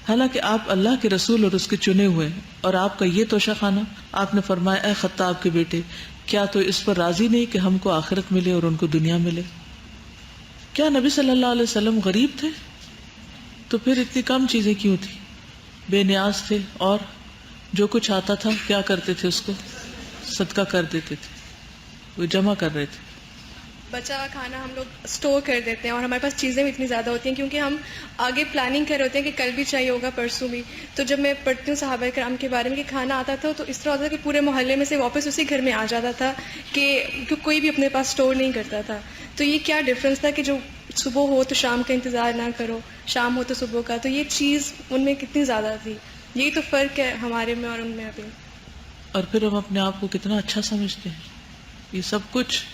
حالانکہ آپ اللہ کے رسول اور اس کے چنے ہوئے ہیں، اور آپ کا یہ توشہ خانہ۔ آپ نے فرمایا اے خطاب کے بیٹے کیا تو اس پر راضی نہیں کہ ہم کو آخرت ملے اور ان کو دنیا ملے؟ کیا نبی صلی اللہ علیہ وسلم غریب تھے؟ تو پھر اتنی کم چیزیں کیوں تھی؟ بے نیاز تھے، اور جو کچھ آتا تھا کیا کرتے تھے؟ اس کو صدقہ کر دیتے تھے، وہ جمع کر رہے تھے۔ بچا ہوا کھانا ہم لوگ اسٹور کر دیتے ہیں، اور ہمارے پاس چیزیں بھی اتنی زیادہ ہوتی ہیں کیونکہ ہم آگے پلاننگ کر رہے ہوتے ہیں کہ کل بھی چاہیے ہوگا، پرسوں بھی۔ تو جب میں پڑھتی ہوں صحابہ کرام کے بارے میں کہ کھانا آتا تھا تو اس طرح ہوتا تھا کہ پورے محلے میں سے واپس اسی گھر میں آ جاتا تھا کہ کوئی بھی اپنے پاس اسٹور نہیں کرتا تھا۔ تو یہ کیا ڈفرینس تھا کہ جو صبح ہو تو شام کا انتظار نہ کرو، شام ہو تو صبح کا، تو یہ چیز ان میں کتنی زیادہ تھی۔ یہی تو فرق ہے ہمارے میں اور ان میں ابھی۔ اور پھر ہم اپنے آپ کو کتنا اچھا سمجھتے ہیں، یہ سب کچھ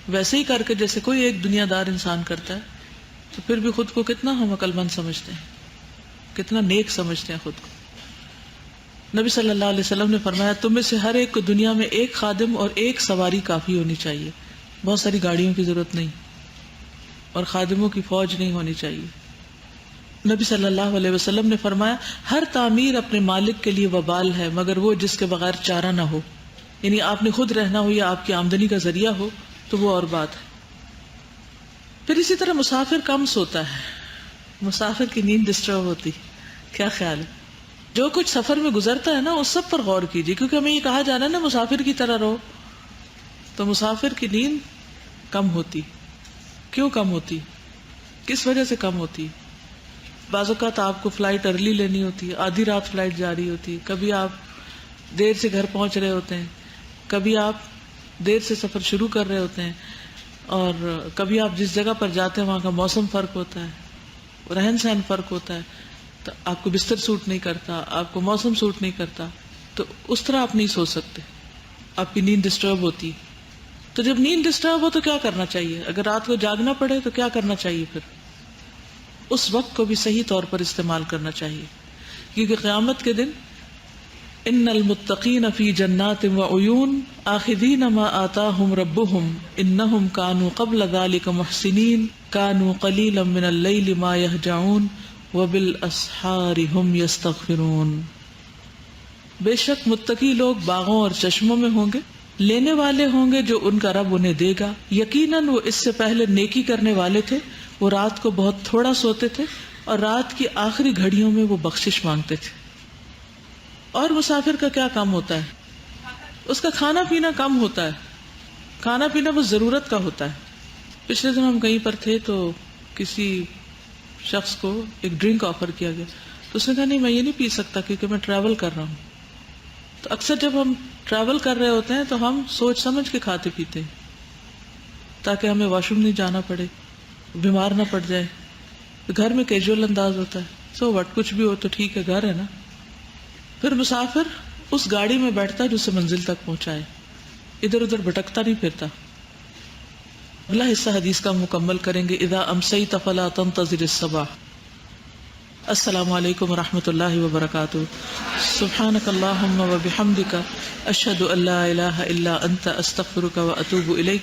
ویسے ہی کر کے جیسے کوئی ایک دنیا دار انسان کرتا ہے، تو پھر بھی خود کو کتنا ہم عقل مند سمجھتے ہیں، کتنا نیک سمجھتے ہیں خود کو۔ نبی صلی اللہ علیہ وسلم نے فرمایا تم میں سے ہر ایک کو دنیا میں ایک خادم اور ایک سواری کافی ہونی چاہیے، بہت ساری گاڑیوں کی ضرورت نہیں، اور خادموں کی فوج نہیں ہونی چاہیے۔ نبی صلی اللہ علیہ وسلم نے فرمایا ہر تعمیر اپنے مالک کے لیے وبال ہے مگر وہ جس کے بغیر چارہ نہ ہو، یعنی آپ نے خود رہنا ہو یا آپ کی آمدنی کا ذریعہ ہو تو وہ اور بات ہے۔ پھر اسی طرح مسافر کم سوتا ہے، مسافر کی نیند ڈسٹرب ہوتی، کیا خیال ہے؟ جو کچھ سفر میں گزرتا ہے نا اس سب پر غور کیجیے، کیونکہ ہمیں یہ کہا جا رہا ہے نا مسافر کی طرح رہو، تو مسافر کی نیند کم ہوتی۔ کیوں کم ہوتی؟ کس وجہ سے کم ہوتی؟ بعض اوقات آپ کو فلائٹ ارلی لینی ہوتی ہے، آدھی رات فلائٹ جا رہی ہوتی ہے، کبھی آپ دیر سے گھر پہنچ رہے ہوتے ہیں، کبھی آپ دیر سے سفر شروع کر رہے ہوتے ہیں، اور کبھی آپ جس جگہ پر جاتے ہیں وہاں کا موسم فرق ہوتا ہے، رہن سہن فرق ہوتا ہے، تو آپ کو بستر سوٹ نہیں کرتا، آپ کو موسم سوٹ نہیں کرتا، تو اس طرح آپ نہیں سو سکتے، آپ کی نیند ڈسٹرب ہوتی۔ تو جب نیند ڈسٹرب ہو تو کیا کرنا چاہیے؟ اگر رات کو جاگنا پڑے تو کیا کرنا چاہیے؟ پھر اس وقت کو بھی صحیح طور پر استعمال کرنا چاہیے، کیونکہ قیامت کے دن ان المتقین فی جنات وعیون آخذین ما آتاہم ربہم انہم کانوا قبل ذلک محسنین کانوا قلیلا من اللیل ما یہجعون وبالاسحار ہم یستغفرون۔ بے شک متقی لوگ باغوں اور چشموں میں ہوں گے، لینے والے ہوں گے جو ان کا رب انہیں دے گا، یقیناً وہ اس سے پہلے نیکی کرنے والے تھے، وہ رات کو بہت تھوڑا سوتے تھے اور رات کی آخری گھڑیوں میں وہ بخشش مانگتے تھے۔ اور مسافر کا کیا کام ہوتا ہے؟ اس کا کھانا پینا کم ہوتا ہے، کھانا پینا وہ ضرورت کا ہوتا ہے۔ پچھلے دن ہم کہیں پر تھے تو کسی شخص کو ایک ڈرنک آفر کیا گیا، تو اس نے کہا نہیں میں یہ نہیں پی سکتا کیونکہ میں ٹریول کر رہا ہوں۔ تو اکثر جب ہم ٹریول کر رہے ہوتے ہیں تو ہم سوچ سمجھ کے کھاتے پیتے ہیں تاکہ ہمیں واش روم نہیں جانا پڑے، بیمار نہ پڑ جائے۔ گھر میں کیجول انداز ہوتا ہے، سو وٹ کچھ بھی ہو تو ٹھیک ہے، گھر ہے نا۔ پھر مسافر اس گاڑی میں بیٹھتا ہے جو اسے منزل تک پہنچائے، ادھر ادھر بھٹکتا نہیں پھرتا۔ اگلا حصہ حدیث کا مکمل کریں گے، اذا امسیت فلا تنتظر الصباح۔ السلام علیکم ورحمۃ اللہ وبرکاتہ۔ سبحانک اللہم وبحمدک، اشہد ان لا الہ الا انت، استغفرک واتوب الیک۔